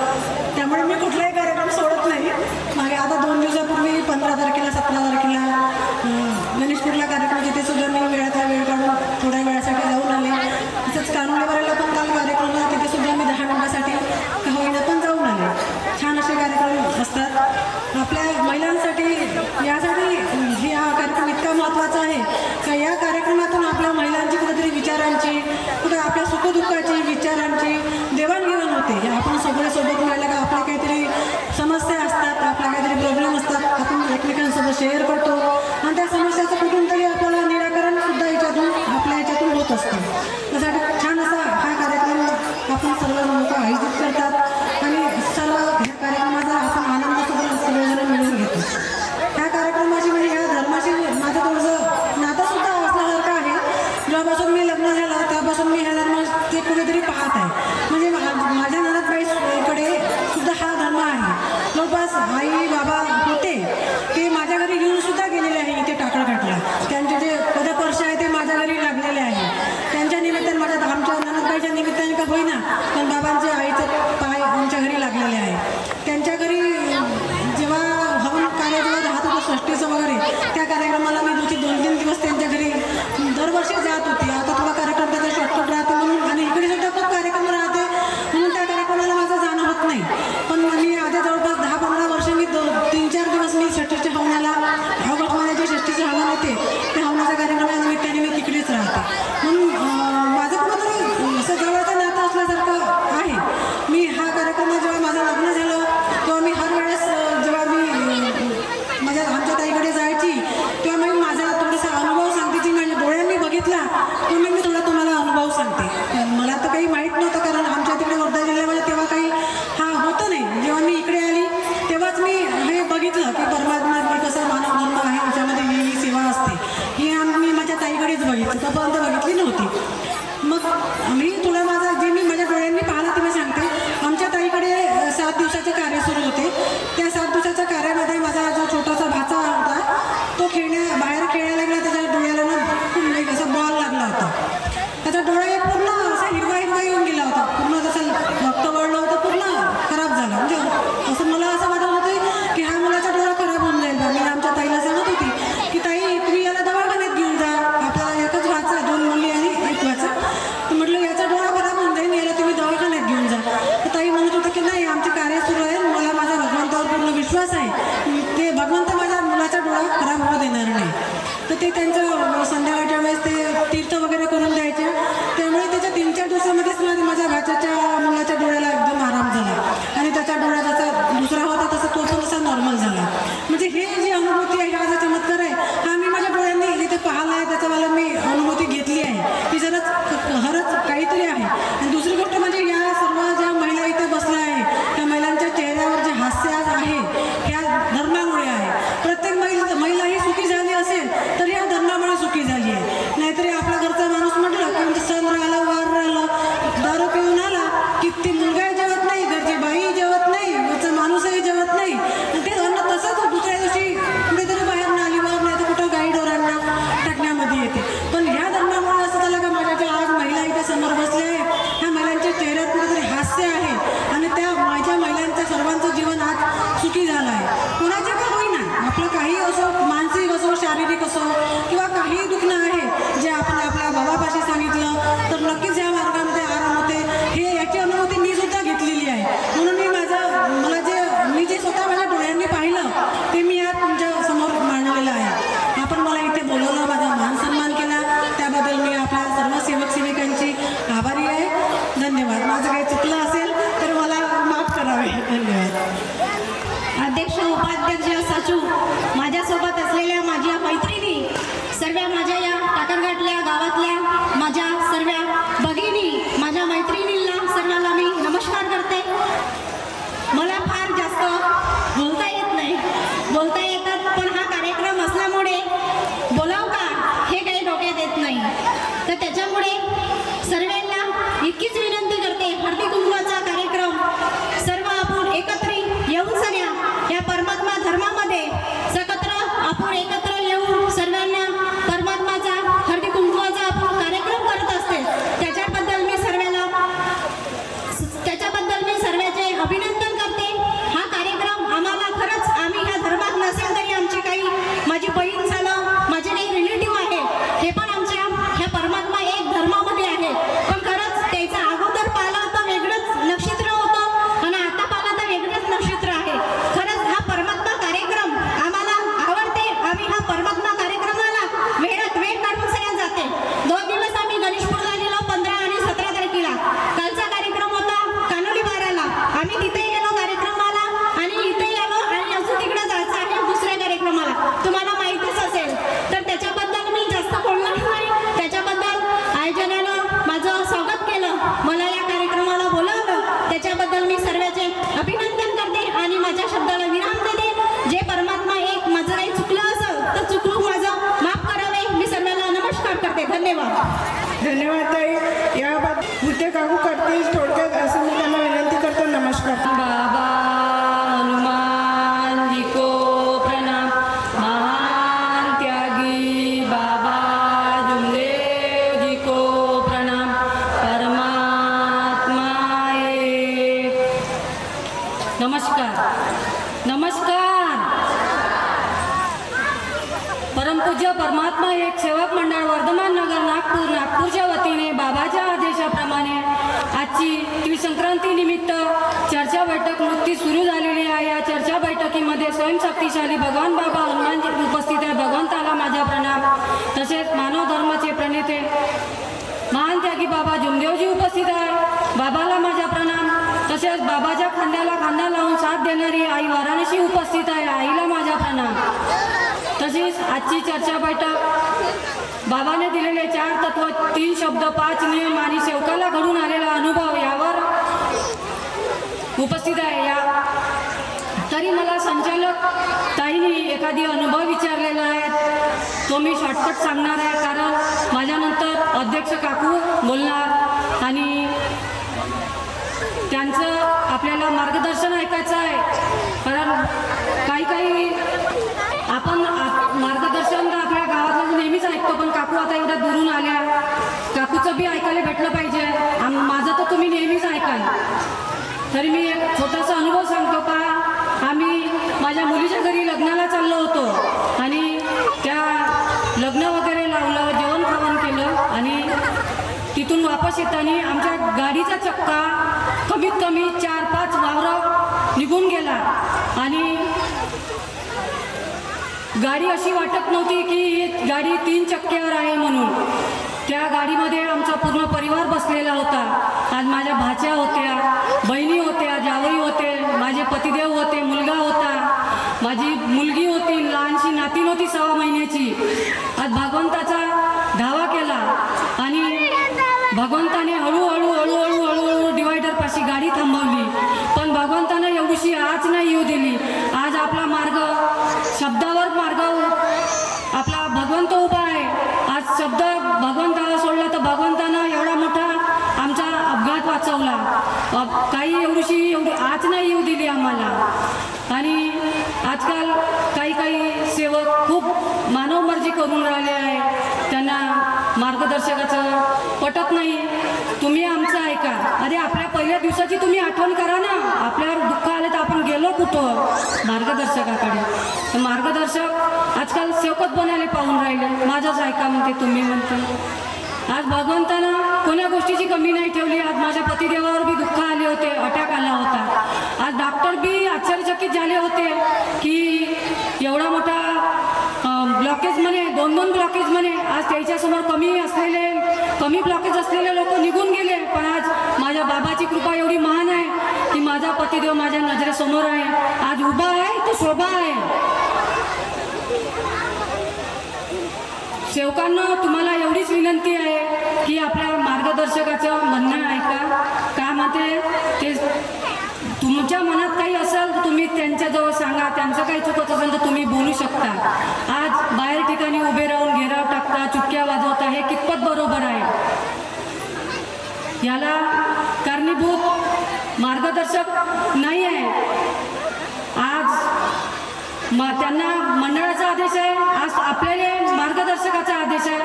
[SPEAKER 3] त्यामुळे मी कुठलाही कार्यक्रम सोडत नाही. मागे आता 2 दिवसापूर्वी 15 तारखेला 17 तारखेला गणेशपूरला कार्यक्रम तिथे सुद्धा मी वेळातला वेळ काढून थोड्या वेळासाठी जाऊन आले. तसंच कानोलीवरला पण काल कार्यक्रम तिथे सुद्धा मी 10 मिनिटासाठी का होईना पण जाऊन आले. छान असे कार्यक्रम असतात आपल्या महिलांसाठी. यासाठी हा कार्यक्रम इतका महत्त्वाचा आहे का या कार्यक्रमातून आपल्या महिलांची कुठेतरी विचारांची, कुठे आपल्या सुखदुःखाची विचारांची देवाणघेवाण होते. आपण सगळे सोबत मिळालं का आपल्या काहीतरी समस्या असतात, आपल्या काहीतरी प्रॉब्लेम असतात, आपण एकमेकांसोबत शेअर करतो आणि त्या समस्याचं कुठून तरी आपल्याला निराकरण सुद्धा याच्यातून आपल्या याच्यातून होत असतं. त्यासाठी छान असा हा कार्यक्रम आपण सर्व लोक आयोजित करतात आणि सर्व ह्या कार्यक्रमाचा आपण आनंदसुद्धा सगळेजण मिळून घेतो. ह्या कार्यक्रमाची म्हणजे ह्या धर्माशी माझं थोडंसं नातंसुद्धा असण्यासारखं आहे. जेव्हापासून मी लग्न झालं तेव्हापासून मी ह्या धर्माचे कुठेतरी पाहत आहे. म्हणजे माझ्या ननदबाईकडे सुद्धा हा धर्म आहे. जवळपास आई बाबा होते ते माझ्या घरी येऊन सुद्धा गेलेले आहे. इथे टाकळघाटला त्यांचे जे पदपर्श आहे ते माझ्या घरी लागलेले आहे. त्यांच्या निमित्ताने माझ्या आमच्या ननदबाईच्या निमित्ताने का होईना पण बाबांचे आईचं पाय आमच्या घरी लागलेले आहे. त्यांच्या घरी जेव्हा हवन कार्य जेव्हा राहत होतं षष्टीचं वगैरे त्या कार्यक्रमाला मी 2-3 दिवस त्यांच्या घरी दरवर्षी जात होती. आता थोडा कार्यक्रम त्याचा शॉर्टकट राहते म्हणून आणि इकडे सुद्धा खूप कार्यक्रम राहते म्हणून त्या कार्यक्रमाला माझं जाणं होत नाही. पण मी आता जवळपास 10-15 वर्ष मी 3-4 दिवस मी षष्टीच्या हवनाला ऑगस्ट महिन्याच्या षष्टीचं हवन येते त्या हवनाच्या कार्यक्रमाच्या निमित्ताने मी तिकडेच राहते. म्हणून माझं कुठंतरी असं जवळचं नातं असल्यासारखं आहे. मी हा कार्यक्रम जेव्हा माझं लग्न झालं तेव्हा मी हर वेळेस जेव्हा मी माझ्या आमच्या ताईकडे जायची तेव्हा मी माझा थोडासा अनुभव सांगते की माझ्या डोळ्यांनी बघितला तेव्हा मी थोडा तुम्हाला अनुभव सांगते. मला तर काही माहीत नव्हतं कारण आमच्या तिकडे वर्धा जिल्ह्यामध्ये तेव्हा काही हा होतं नाही. जेव्हा मी इकडे आली तेव्हाच मी हे बघितलं की परमात्मा कसं मानव धर्म आहे याच्यामध्ये ही सेवा असते. ही मी माझ्या ताईकडेच बघितली, तोपर्यंत बघितली नव्हती. मग मी तुला माझं जे मी माझ्या डोळ्यांनी पाहिलं ते मी सांगते. आमच्या ताईकडे 7 दिवसाचे कार्य सुरू होते. त्या 7 दिवसाच्या कार्यामध्ये माझा जो छोटासा भाचा होता तो बाहेर खेळायला गेला. त्याच्या डोळ्याला ना एक असा बॉल लागला होता. त्याचा डोळा एक पूर्ण असा हिरवा येऊन गेला होता. पूर्ण जसं रक्त वळलं होतं, पूर्ण खराब झाला. म्हणजे असं मला असं वाटत होतं की हा मुलाचा डोळा खराब होऊन जाईल. मी आमच्या ताईला सांगत होती की ताई तुम्ही याला दवाखान्यात घेऊन जा. आपला एकच वाचा, 2 मुली आणि 1 वाचा. तर म्हटलं याचा डोळा खराब होऊन जाईल, याला तुम्ही दवाखान्यात घेऊन जा. तर ताई म्हणत होतं की नाही आमचे कार्य सुरू आहे, मला माझ्या भगवंतावर पूर्ण विश्वास आहे, ते भगवंत माझ्या मुलाचा डोळा खराब होऊ देणार नाही. तर ते त्यांचं संध्याकाळच्या वेळेस ते तीर्थ वगैरे करून द्यायचे. त्यामुळे त्याच्या 3-4 दिवसामध्येच माझ्या भाच्याच्या मुलाच्या डोळ्याला एकदम आराम झाला आणि त्याचा डोळा जसा दुसरा होता तसा तो पण तसा नॉर्मल झाला. म्हणजे हे जी अनुभूती आहे हा जो चमत्कार आहे हा मी माझ्या डोळ्यांनी जिथे पाहिला आहे त्याचा मला मी अनुभूती घेतली आहे की खरंच काहीतरी आहे. आणि दुसरी गोष्ट म्हणजे या सर्व ज्या महिला इथे बसल्या आहे त्या महिलांच्या चेहऱ्यावर जे हास्य आज आहे ह्या धर्मामुळे आहे. प्रत्येक महिला ही सुखी झाली असेल तर या धर्मामुळे सुखी झाली आहे. नाहीतरी आपल्या घरचा माणूस म्हटलं की सण राहिला वार राहिलं दारू पिऊन आला की ती मुलगा जेवत नाही, घरची बाई जेवत नाही, घरचा माणूसही जेवत नाही. ते अन्न तसंच दुसऱ्या दिवशी सुखी झाला आहे. कोणाचे का होईना, आपलं काही असो, मानसिक असो, शारीरिक असो किंवा काही दुखणं आहे जे आपण आपल्या बाबापाशी सांगितलं तर नक्कीच या मार्गामध्ये आराम होते. हे याची अनुभूती मी सुद्धा घेतलेली आहे. म्हणून मी जे स्वतः माझ्या डोळ्यांनी पाहिलं ते मी आज तुमच्या समोर मांडलेलं आहे. आपण मला इथे बोलवलं, माझा मान सन्मान केला, त्याबद्दल मी आपल्या सर्व सेवक सेविकांची आभारी आहे. धन्यवाद. माझं काही चुकलं असेल तर मला माफ करावे. धन्यवाद.
[SPEAKER 2] अध्यक्ष, उपाध्यक्ष, सचिव, माझ्यासोबत असलेल्या माझ्या मैत्रिणी, सर्व माझ्या या टाकरघाटल्या गावातल्या माझ्या सर्व भगिनी, माझ्या मैत्रिणींना सर्वांना मी नमस्कार करते. मला फार जास्त बोलता येत नाही, बोलता येतात पण हा कार्यक्रम असल्यामुळे बोलाव का हे काही डोक्यात येत नाही. तर त्याच्यामुळे सर्वांना इतकीच विनंती करते, हळदी कुंकवाचा कार्यक्रम सर्व आपण एकत्र येऊन सगळ्या या परमात्मा धर्मामध्ये सकत्र आपण एकत्र येऊन सर्वांना परमात्माचा हळदी कुंकवाचा आपण कार्यक्रम करत असते. त्याच्याबद्दल मी सर्वांचे अभिनंदन करते. हा कार्यक्रम आम्हाला खरंच, आम्ही ह्या धर्मात नसेल तरी आमची काही, माझी बहीण झालं, माझे काही रिलेटिव्ह आहे, हे पण आमच्या ह्या परमात्मा एक धर्मामध्ये आहे. पण खरंच त्याचा अगोदर पाहिलं तर वेगळंच नक्षत्र होतं आणि आता पाहिलं तर वेगळंच नक्षत्र आहे. खरंच हा परमात्मा कार्यक्रम आम्हाला आवडते. आम्ही हा परमात्मा कार्यक्रमाला वेळ काढून सगळ्यात जाते. 2 दिवस आम्ही गणेशपूरला गेलो, 15 आणि 17 तारखेला. कालचा कार्यक्रम होता कानोली बाराला, आम्ही तिथे गेलो कार्यक्रमाला आणि इथे आलो आणि अजून तिकडे जायचं आहे दुसऱ्या कार्यक्रमाला. तुम्हाला माहितीच असेल. तर त्याच्याबद्दल मी जास्त बोलणार नाही. त्याच्याबद्दल आयोजनानं माझं स्वागत केलं, मला या कार्यक्रमाला बोलावलं, त्याच्याबद्दल मी सर्वांचे अभिनंदन करते आणि माझ्या शब्दाला विराम देते. जे परमात्मा एक, माझं काही चुकलं असेल तर चुकलं माझं माफ करावे. मी सर्वांना नमस्कार करते. धन्यवाद.
[SPEAKER 4] धन्यवाद ताई. याबाबत भुते काकू करतील थोडक्यात असं मी त्यांना विनंती करतो. नमस्कार.
[SPEAKER 3] बाबा हनुमान जी को प्रणाम. महान त्यागी बाबा जुमदेव जी को प्रणाम. परमात्मा एक. नमस्कार. परमपूज्य परमात्मा एक सेवक मंडळ वर्धमान नगर नागपूरच्या वतीने बाबाच्या आदेशाप्रमाणे आजची तिळसंक्रांती निमित्त चर्चा बैठक नुकतीच सुरू झालेली आहे. या चर्चा बैठकीमध्ये स्वयंशक्तिशाली भगवान बाबा हनुमानजी उपस्थित आहे. भगवंताला माझा प्रणाम. तसेच मानव धर्माचे प्रणेते महान त्यागी बाबा जुमदेवजी उपस्थित आहे. बाबाला माझा प्रणाम. तसेच बाबाच्या खांद्याला खांदा लावून साथ देणारी आई वाराणसी उपस्थित आहे. आईला माझा प्रणाम. तसेच आजची चर्चा बैठक बाबाने दिलेले 4 तत्व, 3 शब्द, 5 नियम आणि सेवकाला घडून आलेला अनुभव यावर उपस्थित आहे. तरी मला संचालक ताईंनी एखादी अनुभव विचारलेला आहे, तो मी शॉर्टकट सांगणार आहे, कारण माझ्यानंतर अध्यक्ष काकू बोलणार आणि त्यांचं आपल्याला मार्गदर्शन ऐकायचं आहे. कारण काही आपण मार्गदर्शन आपल्या गावातलं नेहमीच ऐकतो, पण काकू आता एवढ्या दुरून आल्या, काकूचं बी ऐकायला भेटलं पाहिजे. माझं तर तुम्ही नेहमीच ऐकाल. तरी मी एक छोटासा अनुभव सांगतो का. आम्ही माझ्या मुलीच्या घरी लग्नाला चाललो होतो आणि त्या लग्न वगैरे लावलं, जेवण खावण केलं आणि तिथून वापस येताना आमच्या गाडीचा चक्का कमीत कमी 4-5 वावरं निघून गेला आणि गाडी अशी वाटत नव्हती की ही गाडी 3 चक्क्यावर आहे म्हणून. त्या गाडीमध्ये आमचा पूर्ण परिवार बसलेला होता. आज माझ्या भाच्या होत्या, बहिणी होत्या, जावई होते, माझे पतिदेव होते, मुलगा होता, माझी मुलगी होती, लहानशी नातीन होती 6 महिन्याची. आज भगवंताचा धावा केला आणि भगवंताने हळूहळू डिवायडरपाशी गाडी थांबवली. पण भगवंतानं एवढीशी आज नाही येऊ दिली. आज आपला मार्ग, शब्दावर मार्ग आपला भगवंत उभा आहे. आज शब्द भगवंताला सोडला तर भगवंतानं एवढा मोठा आमचा अपघात वाचवला. एवढी आज नाही येऊ दिली आम्हाला. आणि आजकाल काही सेवक खूप मानवमर्जी करून राहिले आहे. त्यांना मार्गदर्शकाचं पटत नाही. तुम्ही आमचं ऐका. अरे आपल्या पहिल्या दिवसाची तुम्ही आठवण करा ना. आपल्यावर दुःख आले तर आपण गेलो कुठं. मार्गदर्शक आजकाल सेवकच बनायला पाहून राहिले. माझंच ऐका म्हणते, तुम्ही म्हणते. आज भगवंतानं कोण्या गोष्टीची कमी नाही ठेवली. आज माझ्या पतिदेवावर बी दुःख आले होते, अटॅक आला होता. आज डॉक्टर बी आश्चर्यचकित झाले होते की एवढा मोठा ब्लॉकेज म्हणे, 2 ब्लॉकेज म्हणे. आज त्याच्यासमोर कमी ब्लॉकेज असलेले लोक निघून गेले. पण आज माझ्या बाबाची कृपा एवढी महान आहे की माझा पतिदेव माझ्या नजरेसमोर आहे. आज उभा आहे तो शोभा आहे. सेवकांना तुम्हाला एवढीच विनंती आहे की आपल्या मार्गदर्शकाचं म्हणणं ऐका. का म्हणते ते तुमच्या मनात काही असेल तर तुम्ही त्यांच्याजवळ सांगा. त्यांचं काही चुकत असेल तर तुम्ही बोलू शकता. आज बाहेर ठिकाणी उभे राहून घेराव टाकता, चुटक्या वाजवता, हे कितपत बरोबर आहे? याला कारणीभूत मार्गदर्शक नाही आहे. आज त्यांना मंडळाचा आदेश आहे, आज आपल्याला मार्गदर्शकाचा आदेश आहे,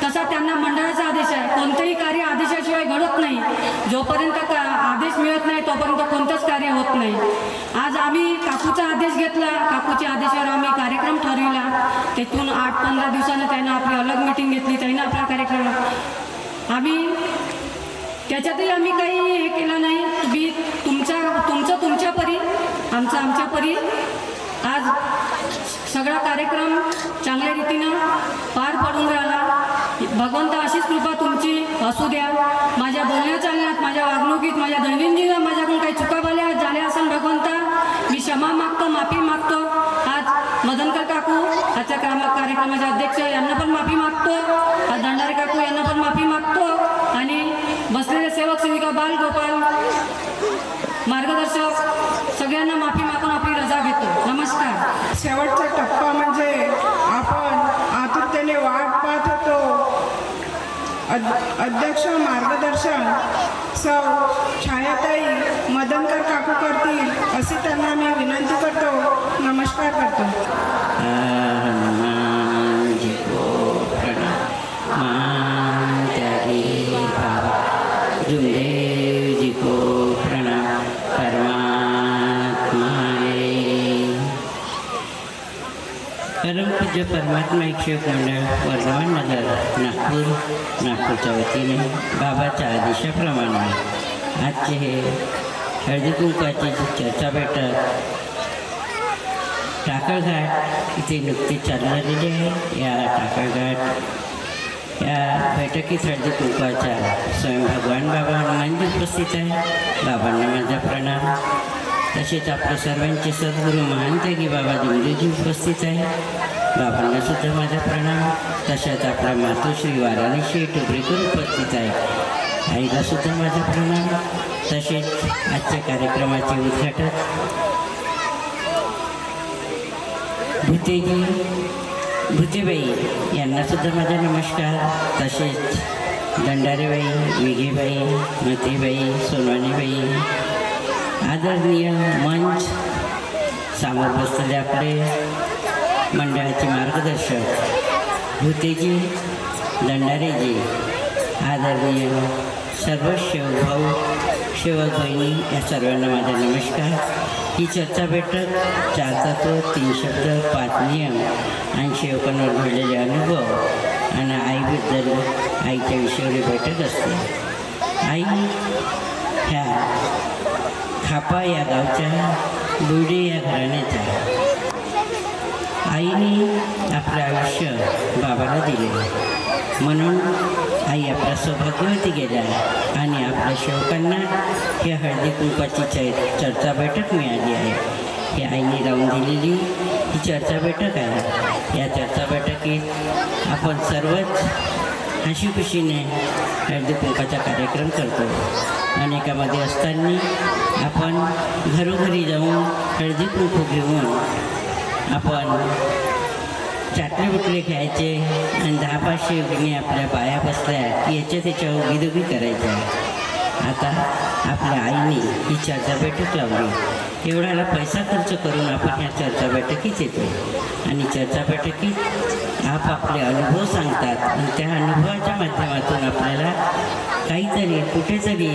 [SPEAKER 3] तसा त्यांना मंडळाचा आदेश आहे. कोणतंही कार्य आदेशाशिवाय घडत नाही. जोपर्यंत आदेश मिळत नाही तोपर्यंत कोणतंच कार्य होत नाही. आज आम्ही काकूचा आदेश घेतला. काकूच्या आदेशावर आम्ही कार्यक्रम ठरविला. तिथून 8-15 दिवसानं त्यानं आपली अलग मीटिंग घेतली. त्यानं आपला कार्यक्रम आम्ही त्याच्यातही आम्ही काही हे केलं नाही. तुम्ही तुमच्या परी, आमच्या परी आज सगळा कार्यक्रम चांगल्या रीतीनं पार पडून राहिला. भगवंता अशीच कृपा तुमची असू द्या. माझ्या बोलण्या चालण्यात, माझ्या वागणुकीत, माझ्या दैनंदिन माझ्याकडून काही चुका झाल्या असेल भगवंता, मी क्षमा मागतो, माफी मागतो. आज मदनकर काकू, आजच्या कार्यक्रमाचे अध्यक्ष, यांना पण माफी मागतो. आज दंडारे काकू यांना पण माफी मागतो. आणि बसलेले सेवक सेविका, बालगोपाल, मार्गदर्शक सगळ्यांना माफी मागून आपली रजा घेतो. नमस्कार.
[SPEAKER 4] शेवटचा टप्पा म्हणजे आपण आतुरतेने वाट पाहत होतो. अध्यक्ष मार्गदर्शन सौ छायाताई मदनकर काकू करतील अशी त्यांना मी विनंती करतो. नमस्कार करतो.
[SPEAKER 5] जुमदेव जी को प्रणाम. परम पूज्य परमात्मा शिक्षक मंडळ वर्धमान नगर नागपूरच्या वतीने बाबाच्या आदेशाप्रमाणे आजचे हे हळदी कुंकवाची चर्चा बैठक टाकळघाट इथे नुकतीच चालू झालेली आहे. या टाकळघाट या बैठकीत हळदी कुंकवाच्या स्वयं भगवान बाबा हनुमानजी उपस्थित आहे. बाबांना माझा प्रणाम. तसेच आपल्या सर्वांचे सद्गुरू महान त्यागी बाबा दिमदेवजी उपस्थित आहे. बाबांना सुद्धा माझा प्रणाम. तशाच आपला मातोश्री वाराणसी टोपरेकर उपस्थित आहे. आईला सुद्धा माझा प्रणाम. तसेच आजच्या कार्यक्रमाचे उद्घाटक भुतेबाई यांना सुद्धा माझा नमस्कार. तसेच दंडारेबाई, विघेबाई, मतेबाई, सोनवानीबाई, आदरणीय मंच समोर बसलेले आपले मंडळाचे मार्गदर्शक भुतेजी, दंडारेजी, आदरणीय सर्व शेवभाऊ, शेवक बहिणी, या सर्वांना माझा नमस्कार. ही चर्चा बैठक 4 तत्व, 3 शब्द, 5 नियम आणि शेवकांवर घडलेले अनुभव आणि आईबद्दल, आईच्या विषयावर बैठक असते. आई ह्या खापा या गावच्या, बुर्डे या घराण्याच्या. आईने आपलं आयुष्य बाबाला दिले, म्हणून आई आपल्या सौभाग्यवती गेल्या आणि आपल्या शेवकांना ही हळदी कुंकवाची चर्चा बैठक मिळाली आहे. ही आईने लावून दिलेली ही चर्चा बैठक आहे. या चर्चा बैठकीत आपण सर्वच हशीखुशीने हळदी कुंकवाचा कार्यक्रम करतो. अनेकामध्ये असताना आपण घरोघरी जाऊन हळदी कुंकू घेऊन आपण चाटले बुटले घ्यायचे आणि 10-5 योगिनी आपल्या बाया बसल्या की याच्या त्याच्या उगीदुगी करायच्या. आता आपल्या आईने ही चर्चा बैठक लावली. एवढ्याला पैसा खर्च करून आपण ह्या चर्चा बैठकीत येतो आणि चर्चा बैठकीत आपले अनुभव सांगतात आणि त्या अनुभवाच्या माध्यमातून आपल्याला काहीतरी कुठेतरी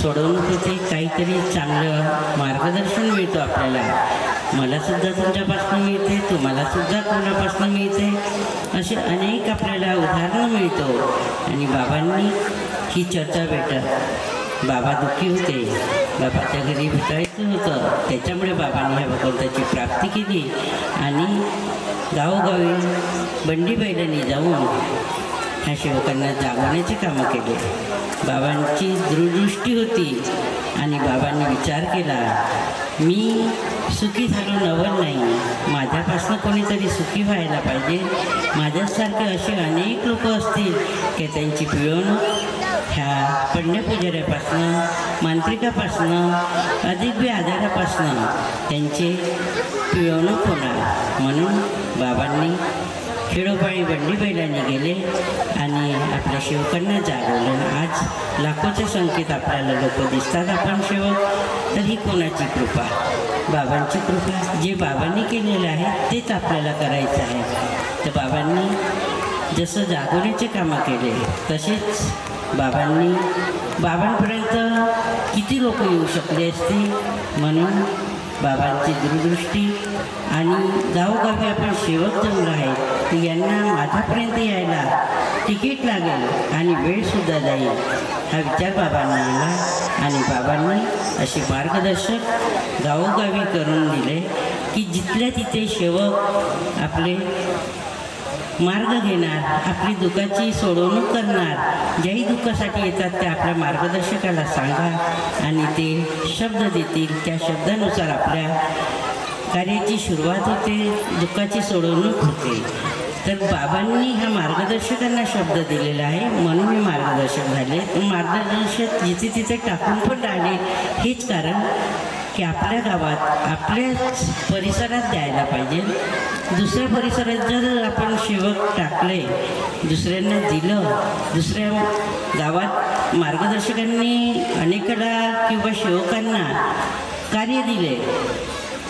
[SPEAKER 5] सोडवणूक होते, काहीतरी चांगलं मार्गदर्शन मिळतो आपल्याला. मलासुद्धा तुमच्यापासून मिळते, तुम्हालासुद्धा कोणापासून मिळते, असे अनेक आपल्याला उदाहरणं मिळतो. आणि बाबांनी ही चर्चा भेटत, बाबा दुःखी होते, बाबाच्या घरी भेटायचं होतं, त्याच्यामुळे बाबांनी ह्या भगवंताची प्राप्ती केली आणि गावोगावी बंडी बैलांनी जाऊन ह्या सेवकांना जागवण्याची कामं केले. बाबांची दूरदृष्टी होती आणि बाबांनी विचार केला, मी सुखी झालो नवल नाही, माझ्यापासून कोणीतरी सुखी व्हायला पाहिजे. माझ्यासारखे असे अनेक लोक असतील की त्यांची पिळवणूक ह्या पुण्यपुजाऱ्यापासनं, मांत्रिकापासनं, अधिक बी आजारापासनं त्यांचे पिळवणूक होणार. म्हणून बाबांनी खेडोपाळी बंडी बैलांनी गेले आणि आपल्या सेवकांना जागवलं. आज लाखोच्या संख्येत आपल्याला लोक दिसतात आपण सेवक, तर ही कोणाची कृपा? बाबांची कृपा. जे बाबांनी केलेलं आहे तेच आपल्याला करायचं आहे. तर बाबांनी जसं जागवण्याचे कामं केले तसेच बाबांपर्यंत किती लोक येऊ शकले असते. म्हणून बाबांची दूरदृष्टी आणि गावोगावी आपण सेवक जमलो आहे, तर यांना माझ्यापर्यंत यायला तिकीट लागेल आणि वेळसुद्धा जाईल, हा विचार बाबांना आला. आणि बाबांनी असे मार्गदर्शक गावोगावी करून दिले की जिथल्या तिथे सेवक आपले मार्ग घेणार, आपली दुःखाची सोडवणूक करणार. ज्याही दुःखासाठी येतात ते आपल्या मार्गदर्शकाला सांगा आणि ते शब्द देतील, त्या शब्दानुसार आपल्या कार्याची सुरुवात होते, दुःखाची सोडवणूक होते. तर बाबांनी ह्या मार्गदर्शकांना शब्द दिलेला आहे, म्हणून हे मार्गदर्शक झाले. मार्गदर्शक जिथे तिथे टाकून पण राहिले, हेच कारण की आपल्या गावात, आपल्या परिसरात द्यायला पाहिजे. दुसऱ्या परिसरात जर आपण सेवक टाकले, दुसऱ्यांना दिलं, दुसऱ्या गावात मार्गदर्शकांनी अनेकदा किंवा सेवकांना कार्य दिले,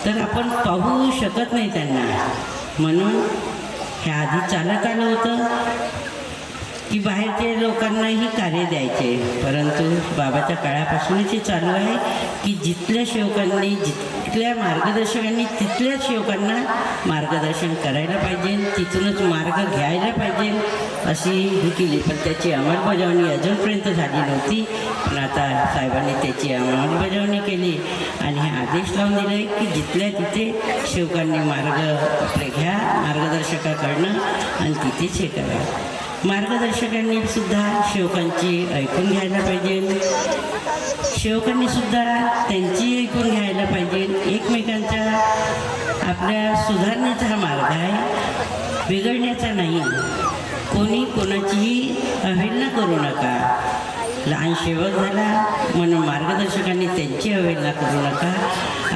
[SPEAKER 5] तर आपण पाहू शकत नाही त्यांना. म्हणून हे आधी चालत आलं होतं की बाहेरच्या लोकांनाही कार्य द्यायचे, परंतु बाबाच्या काळापासूनच हे चालू आहे की जिथल्या सेवकांनी, जिथल्या मार्गदर्शकांनी तिथल्या सेवकांना मार्गदर्शन करायला पाहिजे, तिथूनच मार्ग घ्यायला पाहिजे, अशी ही केली. पण त्याची अंमलबजावणी अजूनपर्यंत झाली नव्हती. पण आता साहेबांनी त्याची अंमलबजावणी केली आणि हे आदेश लावून दिले की जिथल्या तिथे सेवकांनी मार्ग आपले घ्या मार्गदर्शकाकडनं आणि तिथेच हे करा. मार्गदर्शकांनी सुद्धा सेवकांची ऐकून घ्यायला पाहिजे, सेवकांनी सुद्धा त्यांची ऐकून घ्यायला पाहिजे. एकमेकांच्या आपल्या सुधारण्याचा हा मार्ग आहे, बिघडण्याचा नाही. कोणी कोणाचीही अवहेलना करू नका. लहान सेवक झाला म्हणून मार्गदर्शकांनी त्यांची अवहेलना करू नका.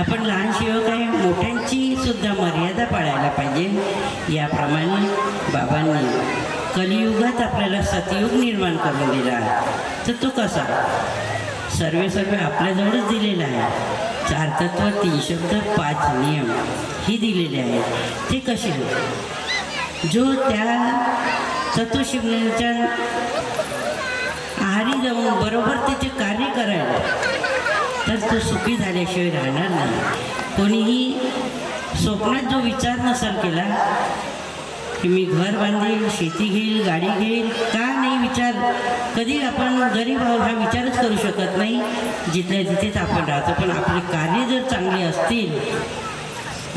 [SPEAKER 5] आपण लहान सेवक आहे, मोठ्यांची सुद्धा मर्यादा पाळायला पाहिजे. याप्रमाणे बाबांनी कलियुगात आपल्याला सतयुग निर्माण करून दिला. तर तो कसा? सर्व आपल्याजवळच दिलेला आहे. 4 तत्व, 3 शब्द, 5 नियम ही दिलेले आहेत. ते कसे? जो त्या तत्वशिवण्याच्या आहारी जाऊन बरोबर त्याचे कार्य करायला, तर तो सुखी झाल्याशिवाय राहणार नाही. कोणीही स्वप्नात जो विचार नसेल केला की मी घर बांधेल, शेती घेईल, गाडी घेईल, का नाही विचार, कधी आपण गरीब आहोत हा विचारच करू शकत नाही. जिथल्या तिथेच आपण राहतो. पण आपले कार्य जर चांगले असतील,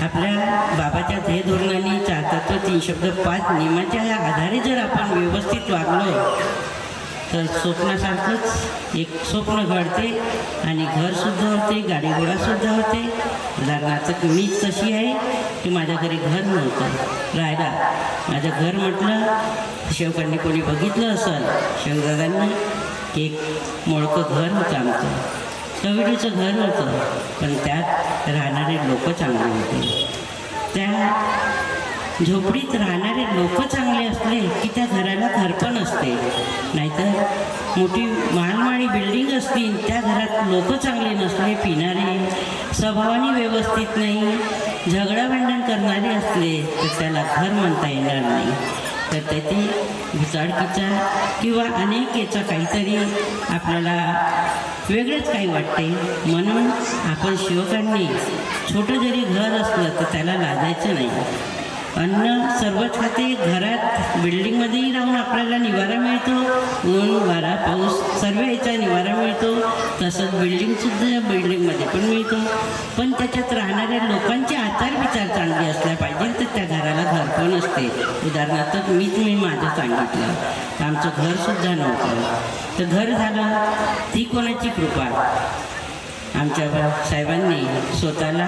[SPEAKER 5] आपल्या बाबाच्या ध्येय धोरणाने 4 तत्व, 3 शब्द, 5 नियमाच्या आधारे जर आपण व्यवस्थित वागलो, तर स्वप्नासारखंच एक स्वप्न घडते आणि घरसुद्धा होते, गाडी घोडासुद्धा होते. उदाहरणार्थ मीच तशी आहे की माझ्या घरी घर नव्हतं राहायला. माझं घर म्हटलं, शेवकांनी कोणी बघितलं असेल, शेवदादांनी, की एक मोडकं घर होतं आमचं, कविडीचं घर होतं. पण त्यात राहणारे लोक चांगले होते. त्या झोपडीत राहणारे लोक चांगले असले की त्या घराला घरपण असते. नाहीतर मोठी महालमाळी बिल्डिंग असतील, त्या घरात लोक चांगले नसले, पिणारे, स्वभावाने व्यवस्थित नाही, झगडा भांडण करणारे असले, तर त्याला घर म्हणता येणार नाही. तर त्याची घुसाडकीचा किंवा अनेक याचा काहीतरी आपल्याला वेगळंच काही वाटते. म्हणून आपण सेवकांनी छोटं जरी घर असलं तर त्याला लाजायचं नाही. अन्न सर्वच खाते. घरात बिल्डिंगमध्येही राहून आपल्याला निवारा मिळतो, ऊन वारा पाऊस सर्व याचा निवारा मिळतो. तसंच बिल्डिंगसुद्धा बिल्डिंगमध्ये पण मिळतो. पण त्याच्यात राहणाऱ्या लोकांचे आचार विचार चांगले असल्या पाहिजे तर त्या घराला घर पण असते. उदाहरणार्थ मी माझं सांगितलं तर आमचं घरसुद्धा नव्हतं, तर घर झालं ती कोणाची कृपा. आमच्या साहेबांनी स्वतःला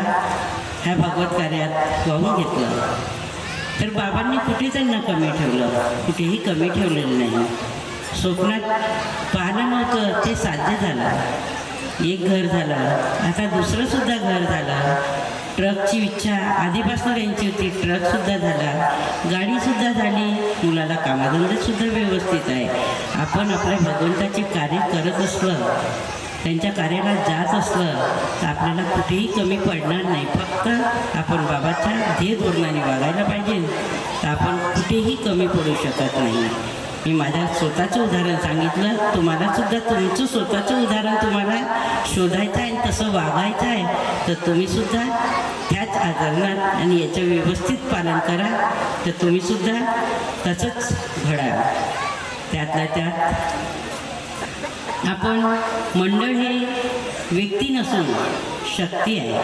[SPEAKER 5] ह्या भगवत कार्यात वाहून घेतलं. तर बाबांनी कुठे त्यांना कमी ठेवलं, कुठेही कमी ठेवलेलं नाही. स्वप्नात पाहिलं नव्हतं ते साध्य झालं. एक घर झालं, आता दुसरंसुद्धा घर झालं. ट्रकची इच्छा आधीपासून त्यांची होती, ट्रकसुद्धा झाला, गाडीसुद्धा झाली, मुलाला कामाधंद्यासुद्धा व्यवस्थित आहे. आपण आपल्या भगवंताचे कार्य करत असलं, त्यांच्या कार्याला जात असलं तर आपल्याला कुठेही कमी पडणार नाही. फक्त आपण बाबाच्या ध्येय धोरणाने वागायला पाहिजे, तर आपण कुठेही कमी पडू शकत नाही. मी माझ्या स्वतःचं उदाहरण सांगितलं. तुम्हालासुद्धा तुमचं स्वतःचं उदाहरण तुम्हाला शोधायचं आहे आणि तसं वागायचं आहे, तर तुम्हीसुद्धा त्याच आचरणात आणि याचं व्यवस्थित पालन करा, तर तुम्हीसुद्धा तसंच घडा. त्यातल्या त्यात आपण मंडळ हे व्यक्ती नसून शक्ती आहे.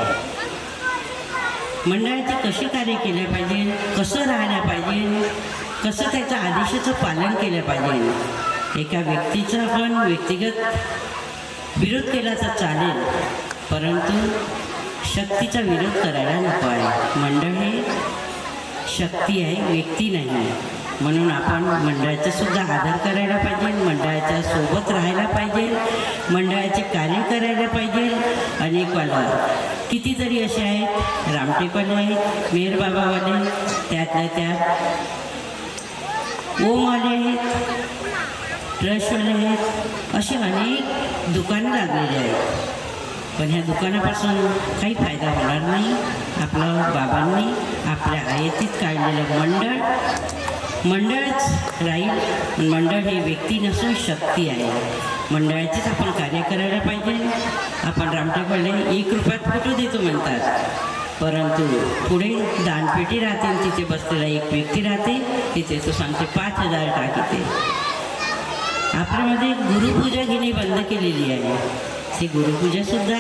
[SPEAKER 5] मंडळाचे कसे कार्य केले पाहिजे, कसं राहायला पाहिजे, कसं त्याच्या आदेशाचं पालन केलं पाहिजे. एका व्यक्तीचा आपण व्यक्तिगत विरोध केला तर चालेल, परंतु शक्तीचा विरोध करायला नको आहे. मंडळ हे शक्ती आहे, व्यक्ती नाही. म्हणून आपण मंडळाचा सुद्धा आदर करायला पाहिजे, मंडळाच्या सोबत राहायला पाहिजे, मंडळाचे कार्य करायला पाहिजे. अनेकवाला कितीतरी असे आहेत, रामटेकवाले आहेत, मेहरबाबावाले, त्यातल्या त्यात ओमवाले आहेत, ट्रस्टवाले आहेत, असे अनेक दुकानं लागलेली आहेत. पण ह्या दुकानापासून काही फायदा होणार नाही. आपलं बाबांनी आपल्या आयतीत काढलेलं मंडळच राहील. मंडळ हे व्यक्ती नसून शक्ती आहे. मंडळाचेच आपण कार्य करायला पाहिजे. आपण रामटेकवाले 1 रुपयात फोटो देतो म्हणतात, परंतु पुढे दानपेटी राहते, तिथे बसलेला एक व्यक्ती राहते, तिथे तो सांगते 5,000 टाक इथे. आपल्यामध्ये गुरुपूजा घेणे बंद केलेली आहे. ती गुरुपूजासुद्धा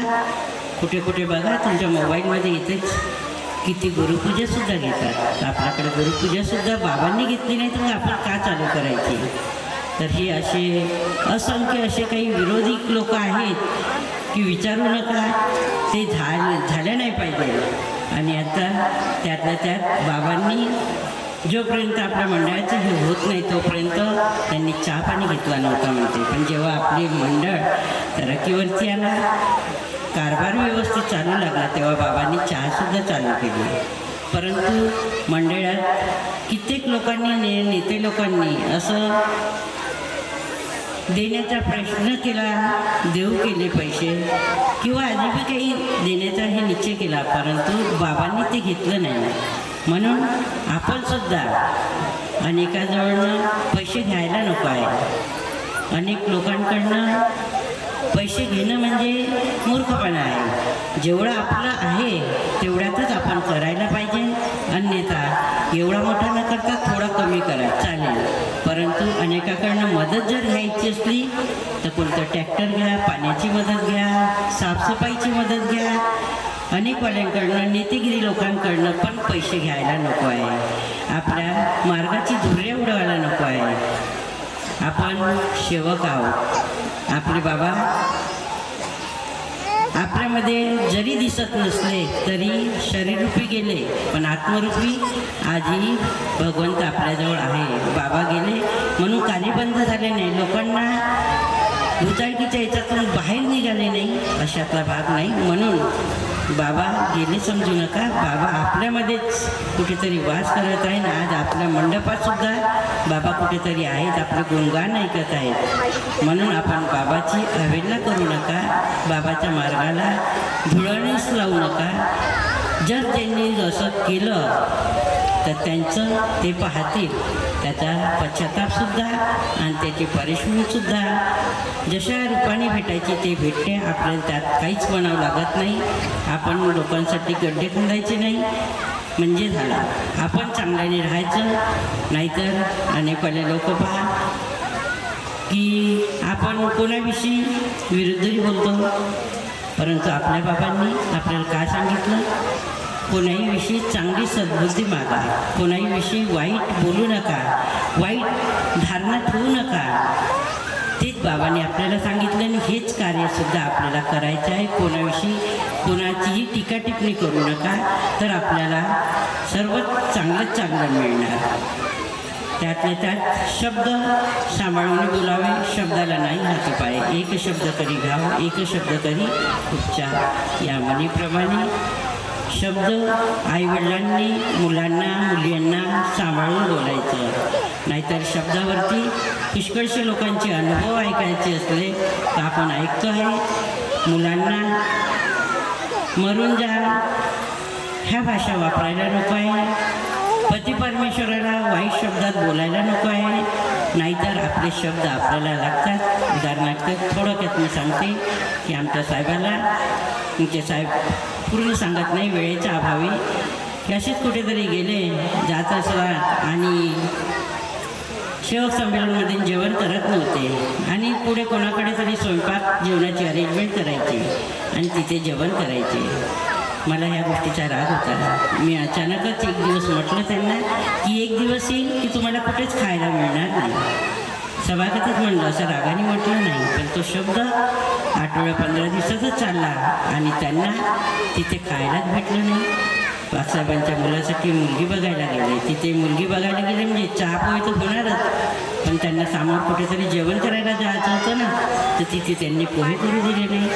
[SPEAKER 5] कुठे कुठे बघा, तुमच्या मोबाईलमध्ये इथेच किती गुरुपूजासुद्धा घेतात. तर आपल्याकडे गुरुपूजासुद्धा बाबांनी घेतली नाही, तर मग आपण का चालू करायची. तर हे असे असंख्य असे काही विरोधी लोक आहेत की विचारू नका, ते झाल्या नाही पाहिजे. आणि आता त्यातल्या त्यात बाबांनी जोपर्यंत आपल्या मंडळाचं हे होत नाही तोपर्यंत त्यांनी चहा पाणी घेतला नव्हता म्हणते. पण जेव्हा आपले मंडळ तरक्कीवरती आला, कारभार व्यवस्थित चालू लागला, तेव्हा बाबांनी चहासुद्धा चालू केली. परंतु मंडळात कित्येक लोकांनी नेते लोकांनी असं देण्याचा प्रश्न केला, देऊ केले पैसे किंवा अजिबी काही देण्याचा हे निश्चय केला, परंतु बाबांनी ते घेतलं नाही. म्हणून आपण सुद्धा अनेकाजवळनं पैसे घ्यायला नको आहे. अनेक लोकांकडनं पैसे घेणं म्हणजे मूर्खपणा आहे. जेवढं आपलं आहे तेवढ्यातच आपण करायला पाहिजे. अन्यथा एवढा मोठा न करता थोडा कमी करा चालेल, परंतु अनेकाकडनं मदत जर घ्यायची असली तर कोणतं ट्रॅक्टर घ्या, पाण्याची मदत घ्या, साफसफाईची मदत घ्या. अनेकवाल्यांकडनं नेतेगिरी लोकांकडनं पण पैसे घ्यायला नको आहे. आपल्या मार्गाची धुर्या उडवायला नको आहे. आपण सेवक आहोत. आपले बाबा आपल्यामध्ये जरी दिसत नसले तरी शरीररूपी गेले, पण आत्मरूपी आजही भगवंत आपल्याजवळ आहे. बाबा गेले म्हणून कार्य बंद झाले नाही, लोकांना भुताळकीच्या याच्यातून बाहेर निघाले नाही, अशातला भाग नाही. म्हणून बाबा गेले समजू नका. बाबा आपल्यामध्येच कुठेतरी वास करत आहे ना. आज आपल्या मंडपातसुद्धा बाबा कुठेतरी आहेत, आपलं गुणगान ऐकत आहेत. म्हणून आपण बाबाची अवहेलना करू नका, बाबाच्या मार्गाला धुळणीच लावू नका. जर त्यांनी असं केलं तर त्यांचं ते पाहतील. त्याचा पश्चातापसुद्धा आणि त्याची परिश्रमसुद्धा जशा रूपाने भेटायची ते भेटते. आपल्याला त्यात काहीच म्हणावं लागत नाही. आपण लोकांसाठी गड्डे खंदायचे नाही म्हणजे झालं. आपण चांगल्याने राहायचं. नाहीतर अनेकवाले लोक पहा की आपण कोणाविषयी विरुद्धही बोलतो, परंतु आपल्या बाबांनी आपल्याला काय सांगितलं, कोणाहीविषयी चांगली सद्बुद्धी मागा, कोणाहीविषयी वाईट बोलू नका, वाईट धारणा ठेवू नका. तेच बाबांनी आपल्याला सांगितलं आणि हेच कार्यसुद्धा आपल्याला करायचं आहे. कोणाविषयी कोणाचीही टीका टिप्पणी करू नका, तर आपल्याला सर्वच चांगलं मिळणार. त्यातले त्यात शब्द सांभाळून बोलावे, शब्दाला नाही हातपाय. एक शब्द करी घाव, एक शब्द करी उपचार. या म्हणीप्रमाणे शब्द आईवडिलांनी मुलांना मुलींना सांभाळून बोलायचं. नाहीतर शब्दावरती पुष्कळशे लोकांचे अनुभव ऐकायचे असले तर आपण ऐकतो आहे. मुलांना मरून जा ह्या भाषा वापरायला नको आहे. पती परमेश्वराला वाईट शब्दात बोलायला नको आहे. नाहीतर आपले शब्द आपल्याला लागतात. उदाहरणार्थ थोडक्यात मी सांगते की आमच्या साहेबाला, तुमचे साहेब पूर्ण सांगत नाही वेळेच्या अभावी, असेच कुठेतरी गेले जात असतात आणि सेवक संमेलनमध्ये जेवण करत नव्हते आणि पुढे कोणाकडे तरी स्वयंपाक जेवणाची अरेंजमेंट करायची आणि तिथे जेवण करायचे. मला ह्या गोष्टीचा राग होता. मी अचानकच एक दिवस म्हटलं त्यांना की एक दिवस येईल की तुम्हाला कुठेच खायला मिळणार नाही. सभागतीत म्हणलं, असं रागाने म्हटलं नाही, पण तो शब्द आठवड्या 15 दिवसातच चालला आणि त्यांना तिथे खायलाच भेटलं नाही. बाबासाहेबांच्या मुलासाठी मुलगी बघायला गेले. तिथे मुलगी बघायला गेले म्हणजे चहा पोहे तर होणारच, पण त्यांना समोर कुठेतरी जेवण करायला जायचं होतं ना, तर तिथे त्यांनी पोहे करू दिले नाही.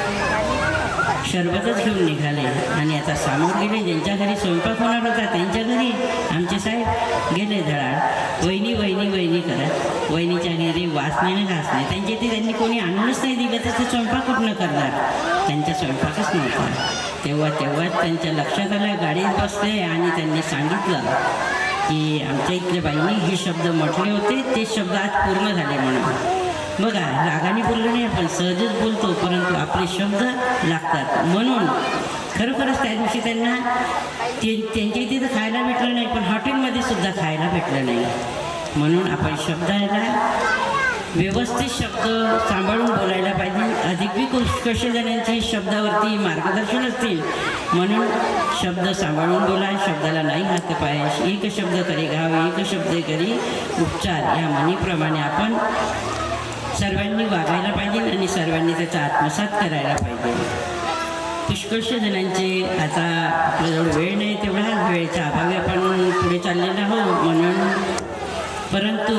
[SPEAKER 5] शरबतच घेऊन निघाले आणि आता समोर गेले ज्यांच्या घरी स्वयंपाक होणार होता त्यांच्या घरी आमचे साहेब गेले धडाड. वहिनी वहिनी वहिनी करत. वहिनीच्या घरी वास नाही घास नाही. त्यांच्या इथे त्यांनी कोणी आणूनच नाही दिलं तर ते स्वयंपाक कुठनं करणार. त्यांचा स्वयंपाकच नव्हता. तेव्हाच त्यांच्या लक्षात आलं. गाडीत बसले आणि त्यांनी सांगितलं की आमच्या इथल्या बाईंनी हे शब्द म्हटले होते, ते शब्द आज पूर्ण झाले म्हणून. बघा, रागाने बोललो नाही आपण, सहजच बोलतो, परंतु आपले शब्द लागतात. म्हणून खरोखरच त्या दिवशी त्यांना त्यांच्या इथे तर खायला भेटलं नाही, पण हॉटेलमध्ये सुद्धा खायला भेटलं नाही. म्हणून आपण शब्दाला व्यवस्थित शब्द सांभाळून बोलायला पाहिजे. अधिक पुष्कळ जणांचे शब्दावरती मार्गदर्शन असतील. म्हणून शब्द सांभाळून बोला, शब्दाला नाही हात पाय. एक शब्द करी घाव, एक शब्द करी उपचार. या म्हणीप्रमाणे आपण सर्वांनी वागायला पाहिजे आणि सर्वांनी त्याचा आत्मसात करायला पाहिजे. पुष्कळशा जणांचे आता आपल्याजवळ वेळ नाही, तेवढा वेळेच्या अभावी आपण पुढे चाललेलो आहोत. म्हणून परंतु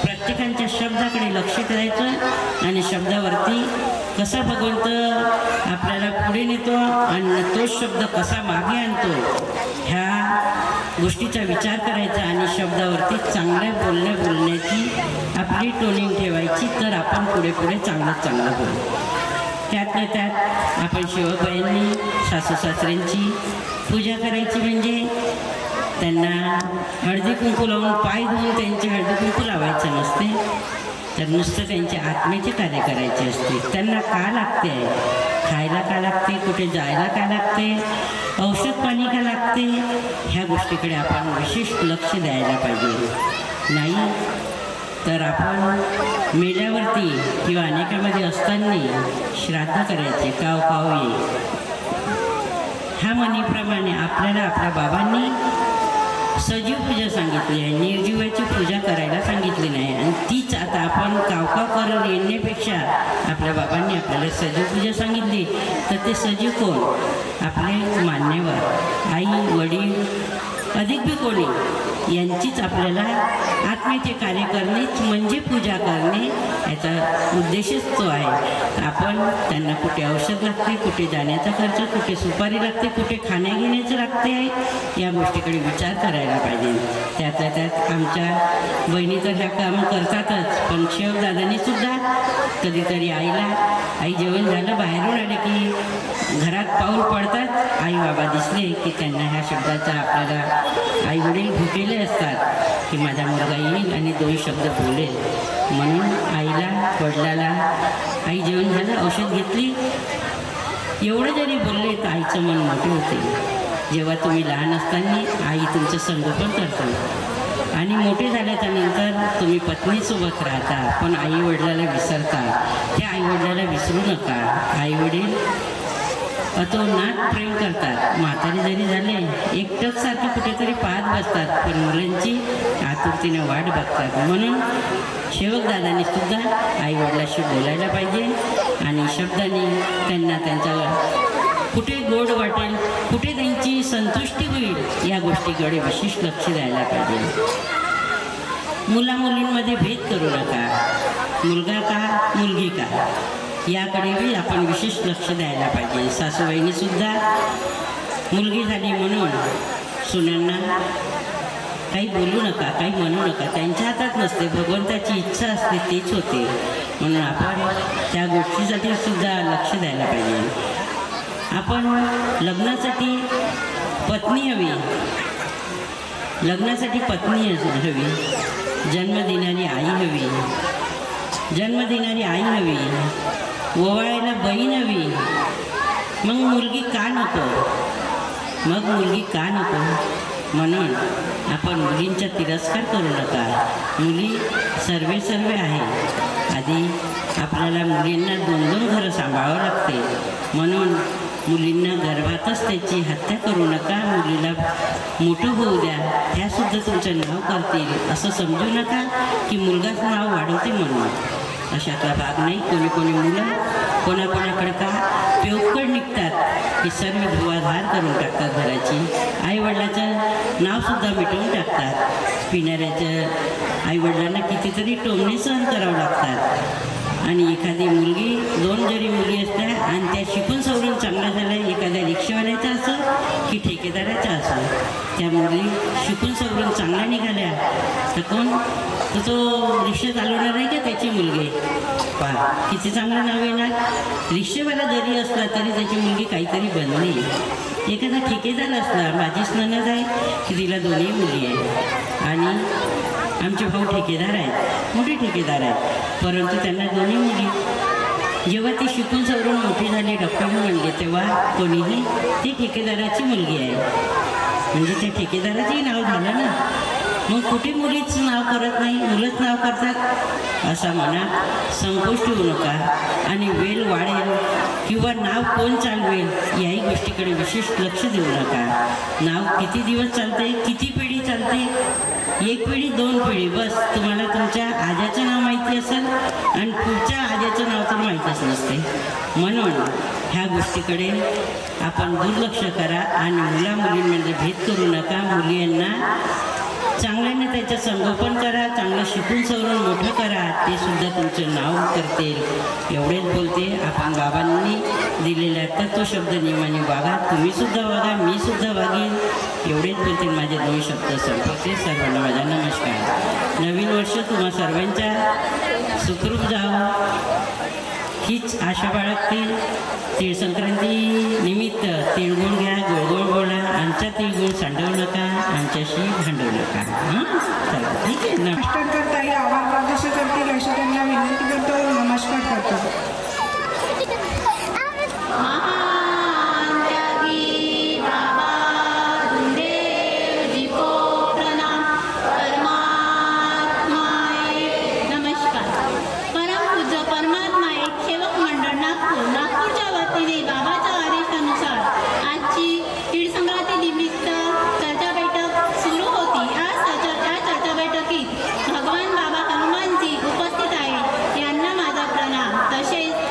[SPEAKER 5] प्रत्येकांच्या शब्दाकडे लक्ष द्यायचं आणि शब्दावरती कसा भगवंत आपल्याला पुढे नेतो आणि तोच शब्द कसा मागे आणतो ह्या गोष्टीचा विचार करायचा आणि शब्दावरती चांगल्या बोलण्याची आपली टोनिंग ठेवायची. तर आपण पुढे चांगलं बोलू. त्यातल्या त्यात आपण शिवबाईंनी सासू सासऱ्यांची पूजा करायची म्हणजे त्यांना हळदी कुंकू लावून पाय धुवून त्यांचे हळदी कुंकू लावायचं नसते, तर नुसतं त्यांच्या आत्म्याचे कार्य करायचे असते. त्यांना का लागते, खायला का लागते, कुठे जायला का लागते, औषध पाणी का लागते, ह्या गोष्टीकडे आपण विशेष लक्ष द्यायला पाहिजे. नाही तर आपण मेल्यावरती किंवा अनेकामध्ये असताना श्राद्ध करायचे, काव ये. ह्या म्हणीप्रमाणे आपल्याला आपल्या बाबांनी सजीव पूजा सांगितली आहे, निर्जीवाची पूजा करायला सांगितली नाही. आणि तीच आता आपण काव करत येण्यापेक्षा आपल्या बाबांनी आपल्याला सजीव पूजा सांगितली. तर ते सजीव कोण, आपले मान्यवर आई वडील अधिक बी कोणी यांचीच आपल्याला आत्म्याचे कार्य करणेच म्हणजे पूजा करणे. याचा उद्देशच तो आहे. आपण त्यांना कुठे औषध लागते, कुठे जाण्याचा खर्च, कुठे सुपारी लागते, कुठे खाण्याघेण्याचं लागते आहे, या गोष्टीकडे विचार करायला पाहिजे. त्यातल्या त्यात आमच्या बहिणी तर ह्या कामं करतातच, पण शेवदादांनी सुद्धा कधीतरी आई जेवण झालं बाहेरून आले की घरात पाऊल पडतात, आई बाबा दिसले की त्यांना ह्या शब्दाचा आपल्याला आई वडील भुकेले असतात की माझा मुलगा येईल आणि 2 शब्द बोलेल. म्हणून आईला वडिलाला आई जेवण झालं, औषध घेतली, एवढं जरी बोलले तर आईचं मन मोठे होते. जेव्हा तुम्ही लहान असताना आई तुमचं संगोपन करतो आणि मोठे झाल्याच्या नंतर तुम्ही पत्नीसोबत राहता, पण आई वडिलाला विसरता. त्या आई वडिलाला विसरू नका. आई वडील अतोनात प्रेम करतात. म्हातारे जरी झाले एकटंच सारखी कुठेतरी पाहत बसतात, पण मुलांची आतुरतेने वाट बघतात. म्हणून सेवक दादांनी सुद्धा आई वडिलाशी बोलायला पाहिजे आणि शब्दांनी त्यांना त्यांच्या कुठे गोड वाटेल, कुठे त्यांची संतुष्टी होईल या गोष्टीकडे विशेष लक्ष द्यायला पाहिजे. मुलामुलींमध्ये भेद करू नका. मुलगा का मुलगी का याकडेही आपण विशेष लक्ष द्यायला पाहिजे. सासूबाईंनीसुद्धा मुलगी झाली म्हणून सुनांना काही बोलू नका, काही म्हणू नका. त्यांच्या हातात नसते, भगवंताची इच्छा असते तेच होते. म्हणून आपण त्या गोष्टीसाठी सुद्धा लक्ष द्यायला पाहिजे. आपण लग्नासाठी पत्नी हवी, लग्नासाठी पत्नी हवी, जन्म देणारी आई हवी, जन्म देणारी आई हवी, ओवाळायला बहीण हवी. मग मुलगी का नको? मग मुलगी का नको? म्हणून आपण मुलींचा तिरस्कार करू नका. मुली सर्वे आहे. आधी आपल्याला मुलींना 2-2 घरं सांभाळावं लागते. म्हणून मुलींना गर्भातच त्याची हत्या करू नका. मुलीला मोठं होऊ द्या, त्यासुद्धा तुमचं नाव करतील असं समजू नका की मुलगाच नाव वाढवते म्हणून. अशातला भाग नाही. कोणी मुलं कोणाकोणाकडे का पेवकड निघतात की सर्व धुवाधार करून टाकतात घराची. आईवडिलाचं नावसुद्धा मिटवून टाकतात. पिणाऱ्याच्या आईवडिलांना कितीतरी टोमणे सहन करावं लागतात. आणि एखादी मुलगी 2 जरी मुली असल्या आणि त्या शिकून सवरून चांगल्या झाल्या, एखाद्या रिक्षावाल्याचा असो की ठेकेदाराचा असो, त्या मुली शिकून सवरून चांगल्या निघाल्या तर कोण तर तो रिक्षा चालवणार आहे का त्याची मुलगी? पहा किती चांगलं नाव येणार. रिक्षेवाला जरी असला तरी त्याची मुलगी काहीतरी बनली. एखादा ठेकेदार असला, माझीच नणद आहे की तिला 2ही मुली आहे आणि आमचे भाऊ ठेकेदार आहेत, मोठे ठेकेदार आहेत, परंतु त्यांना 2ही मुली. जेव्हा ती शिकून सवरून मोठी झाली, डॉक्टर बनले, तेव्हा कोणीही ती ठेकेदाराची मुलगी आहे म्हणजे त्या ठेकेदाराचंही नाव झालं ना. मग कुठे मुलीच नाव करत नाही, मुलंच नाव करतात. असा मनात संकोच ठेवू नका आणि वेळ वाढेल किंवा नाव कोण चालवेल याही गोष्टीकडे विशेष लक्ष देऊ नका. नाव किती दिवस चालते, किती पिढी चालते, 1 पिढी 2 पिढी बस. तुम्हाला तुमच्या आज्याचं नाव माहिती असेल आणि पुढच्या आज्याचं नाव तर माहीतच नसते. म्हणून ह्या गोष्टीकडे आपण दुर्लक्ष करा आणि मुलामुलींमध्ये भेद करू नका. मुलींना चांगल्याने त्याचं संगोपन करा, चांगलं शिकून सवरून मोठं करा, ते सुद्धा तुमचं नाव करतील. एवढेच बोलते. आपण बाबांनी दिलेल्या तत्वशब्द नियमाने वागा. तुम्हीसुद्धा वागा, मी सुद्धा वागेन. एवढेच बोलते. माझे 2 शब्द संपवते. सर्वांना माझा नमस्कार. नवीन वर्ष तुम्हा सर्वांच्या सुखरूप जावं हीच आशा बाळगतील. तीळ संक्रांती निमित्त तिळगुळ घ्या, गोळगोळ बोला. आमच्या तिळगुळ सांडवू नका, आमच्याशी भांडवू नका. चला ठीक आहे.
[SPEAKER 4] नमस्कार ताई आभार प्रदर्शन करतील अशी त्यांना विनंती करतो. नमस्कार करतो.
[SPEAKER 6] भगवान बाबा हनुमानजी उपस्थित आहेत. यांना माझा प्रणाम. तसेच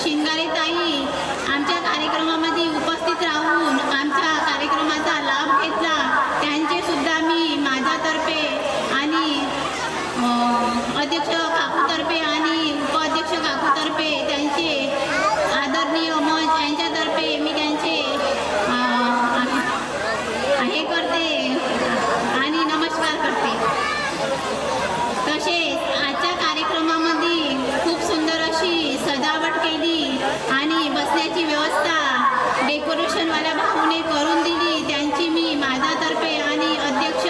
[SPEAKER 6] शिंगारे ताई आमच्या कार्यक्रमामध्ये उपस्थित राहून आमच्या कार्यक्रमाचा लाभ घेतला, त्यांचे सुद्धा मी माझ्यातर्फे आणि अध्यक्ष काकूतर्फे आणि उपाध्यक्ष काकूतर्फे त्यांचे आदरणीय मंच यांच्यातर्फे मी त्यांचे हे करते आणि नमस्कार करते. तसेच आजच्या कार्यक्रमामध्ये खूप सुंदर अशी सजावट केली आणि बसण्याची व्यवस्था डेकोरेशनवाल्या भाऊने करून दिली, त्यांची मी माझ्यातर्फे आणि अध्यक्ष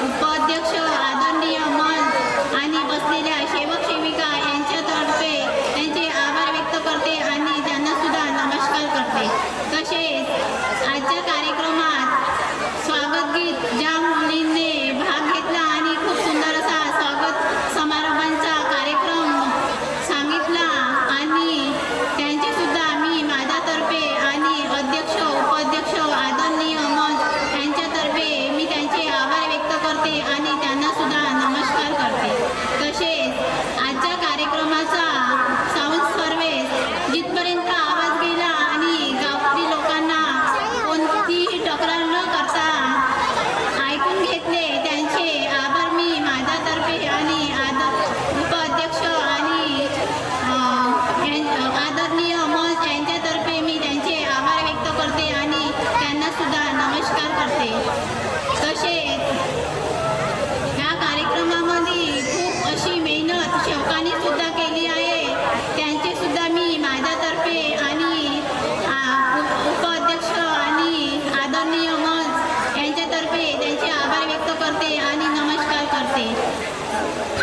[SPEAKER 6] उपाध्यक्ष आदरणीय मंच आणि बसलेल्या सेवक सेविका यांच्यातर्फे त्यांचे आभार व्यक्त करते आणि त्यांना सुद्धा नमस्कार करते. तसेच आजच्या कार्यक्रमात स्वागत गीत ज्या मुलींनी भाग घेतला आणि खूप सुंदर असा स्वागत समारंभांचा कार्यक्रम सांगितला आणि त्यांचे सुद्धा मी माझ्यातर्फे आणि अध्यक्ष उपाध्यक्ष आदरणीय मंच यांच्यातर्फे मी त्यांचे आभार व्यक्त करते आणि त्यांना सुद्धा नमस्कार करते. तसेच आजच्या कार्यक्रमाचा साऊंड सर्व्हिस जिथपर्यंत आवाज गेला आणि गावातील लोकांना कोणतीही तक्रार न करता ऐकून घेतले, त्यांचे आभार मी माझ्यातर्फे आणि उपाध्यक्ष आणि आदरणीय मंच यांच्यातर्फे मी त्यांचे आभार व्यक्त करते आणि त्यांना सुद्धा नमस्कार करते. तसेच ह्या कार्यक्रमामध्ये खूप अशी मेहनत सेवकांनी सुद्धा केली आहे, त्यांचे सुद्धा मी माझ्यातर्फे आणि उपाध्यक्ष आणि आदरणीय मंच यांच्यातर्फे त्यांचे आभार व्यक्त करते आणि नमस्कार करते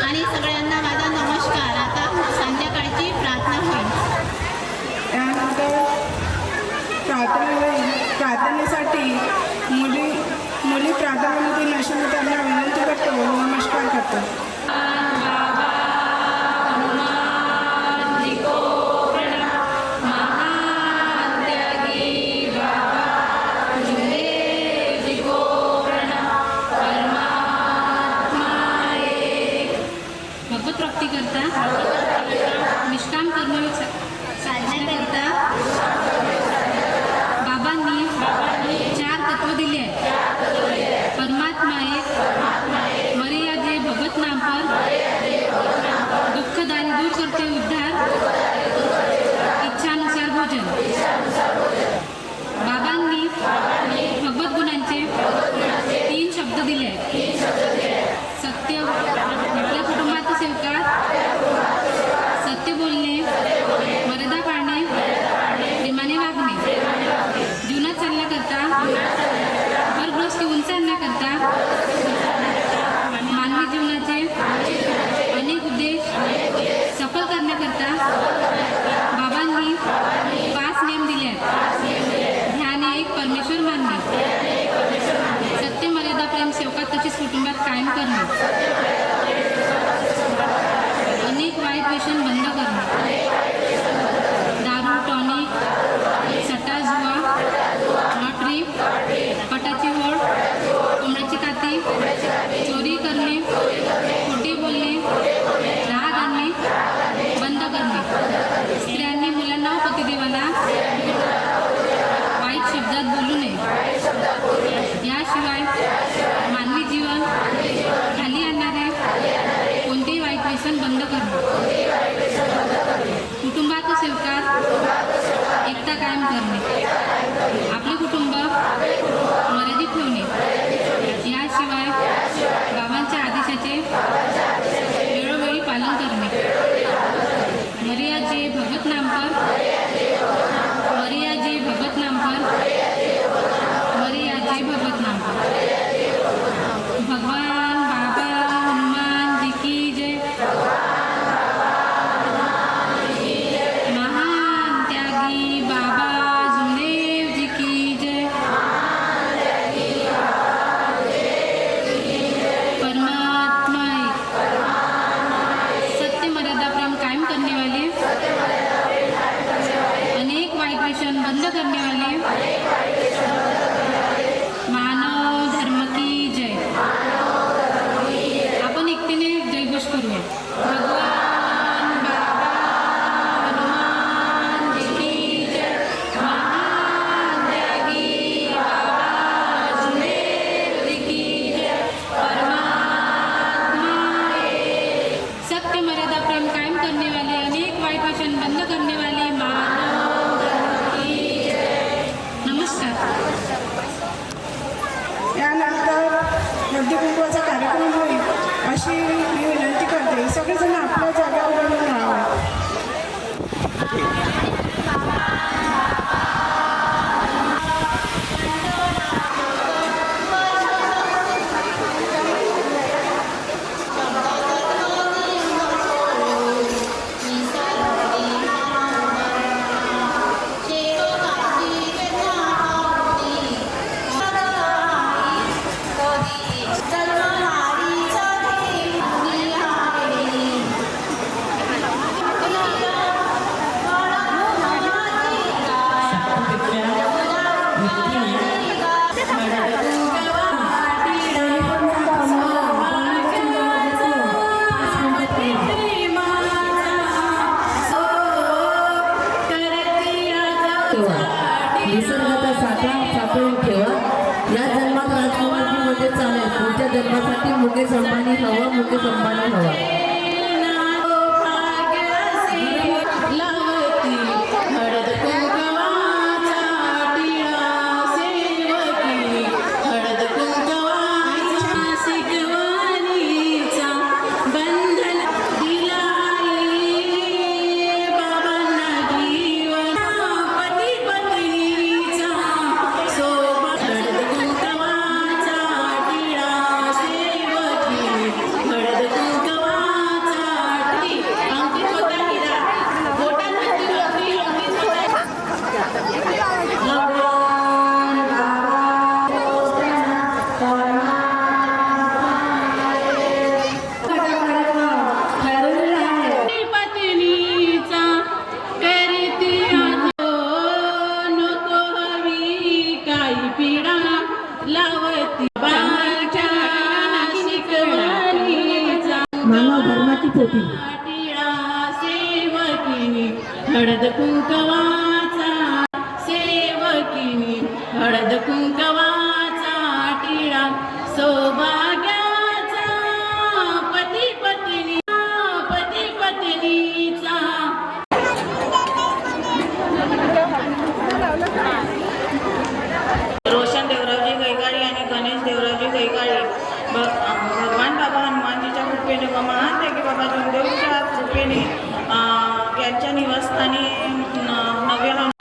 [SPEAKER 6] आणि सगळ्यांना माझा नमस्कार. आता संध्याकाळची प्रार्थना होईल.
[SPEAKER 4] त्यानंतर प्रार्थना होईल. प्रार्थनेसाठी मुली प्रार्थनेमध्ये नसेल त्यांना विनंती करतो, नमस्कार करतो.
[SPEAKER 7] भगवत प्राप्ती करता निष्काम कर्म साधण्याकरता बाबांनी 4 तत्व दिले आहे. परमात्मा एक, मरिया जे भगत नाम पर, दुःखदारी दूर करते उद्धार, इच्छानुसार भोजन. बाबांनी भगवत गुणांचे 3 शब्द दिले आहेत. सत्य, आपल्या कुटुंबात सेवकात सत्य बोलणे, मर्यादा पाळणे, प्रेमाने वागणे, जीवनात चालण्याकरता, भरगृहस्थी उंच आणण्याकरता, मानवी जीवनाचे अनेक उद्देश सफल करण्याकरता बाबांनी 5 नियम दिले आहेत. ध्यान एक, परमेश्वर मानणे, सत्य, मर्यादा, प्रेम सेवकात तसेच कुटुंबात कायम करणे, अनेक वाईट व्यसन बंद करणे, दारू, टॉनिक, सट्टा, जुवा, लॉटरी, पटाची होड, कोंबड्याची काती, चोरी करणे, खोटे बोलणे, राग आणणे बंद करणे, स्त्रियांनी मुलांना व पतिदेवाला वाईट शब्दात बोलू नये. याशिवाय मानवी जीवन खाली आणणारे कोणतेही वाईट व्यसन बंद करणे, कुटुंबात सेवकात एकता कायम करणे, आपले कुटुंब मर्यादित ठेवणे. याशिवाय बाबांच्या आदेशाचे वेळोवेळी पालन करणे. मरिया जे भगत नाम पर, मरिया जे भगत नाम पर, मरिया जे भगत नाम पर. भगवान बाबा हनुमान जी की जय. महान त्यागी बाबा जुने
[SPEAKER 4] कुंकवाचा कार्यक्रम होईल अशी मी विनंती करते. सगळेजण आपल्या जागेवर बनून राहावं.
[SPEAKER 8] निसर्गाचा साठा साठवून ठेवा. या जन्मात राजकुमारीमध्ये चालेल, पुढच्या जन्मासाठी मुकेश अंबानी हवा, मुकेश अंबानी हवा.
[SPEAKER 2] मानव धर्माची पोटी
[SPEAKER 8] सेवकिनी हळद कुंकवाचा, सेवकिनी हळद कुंकवाचा टिळा सौभाग्याचा, पती पत्नीचा. रोशन देवरावजी गैगाडी आणि गणेश देवरावजी गैगाडी भगवान बाबा हनुमानजीच्या कृपेने व महान की बाबा जोगदेवच्या कृपेने यांच्या निवासस्थानी नव्या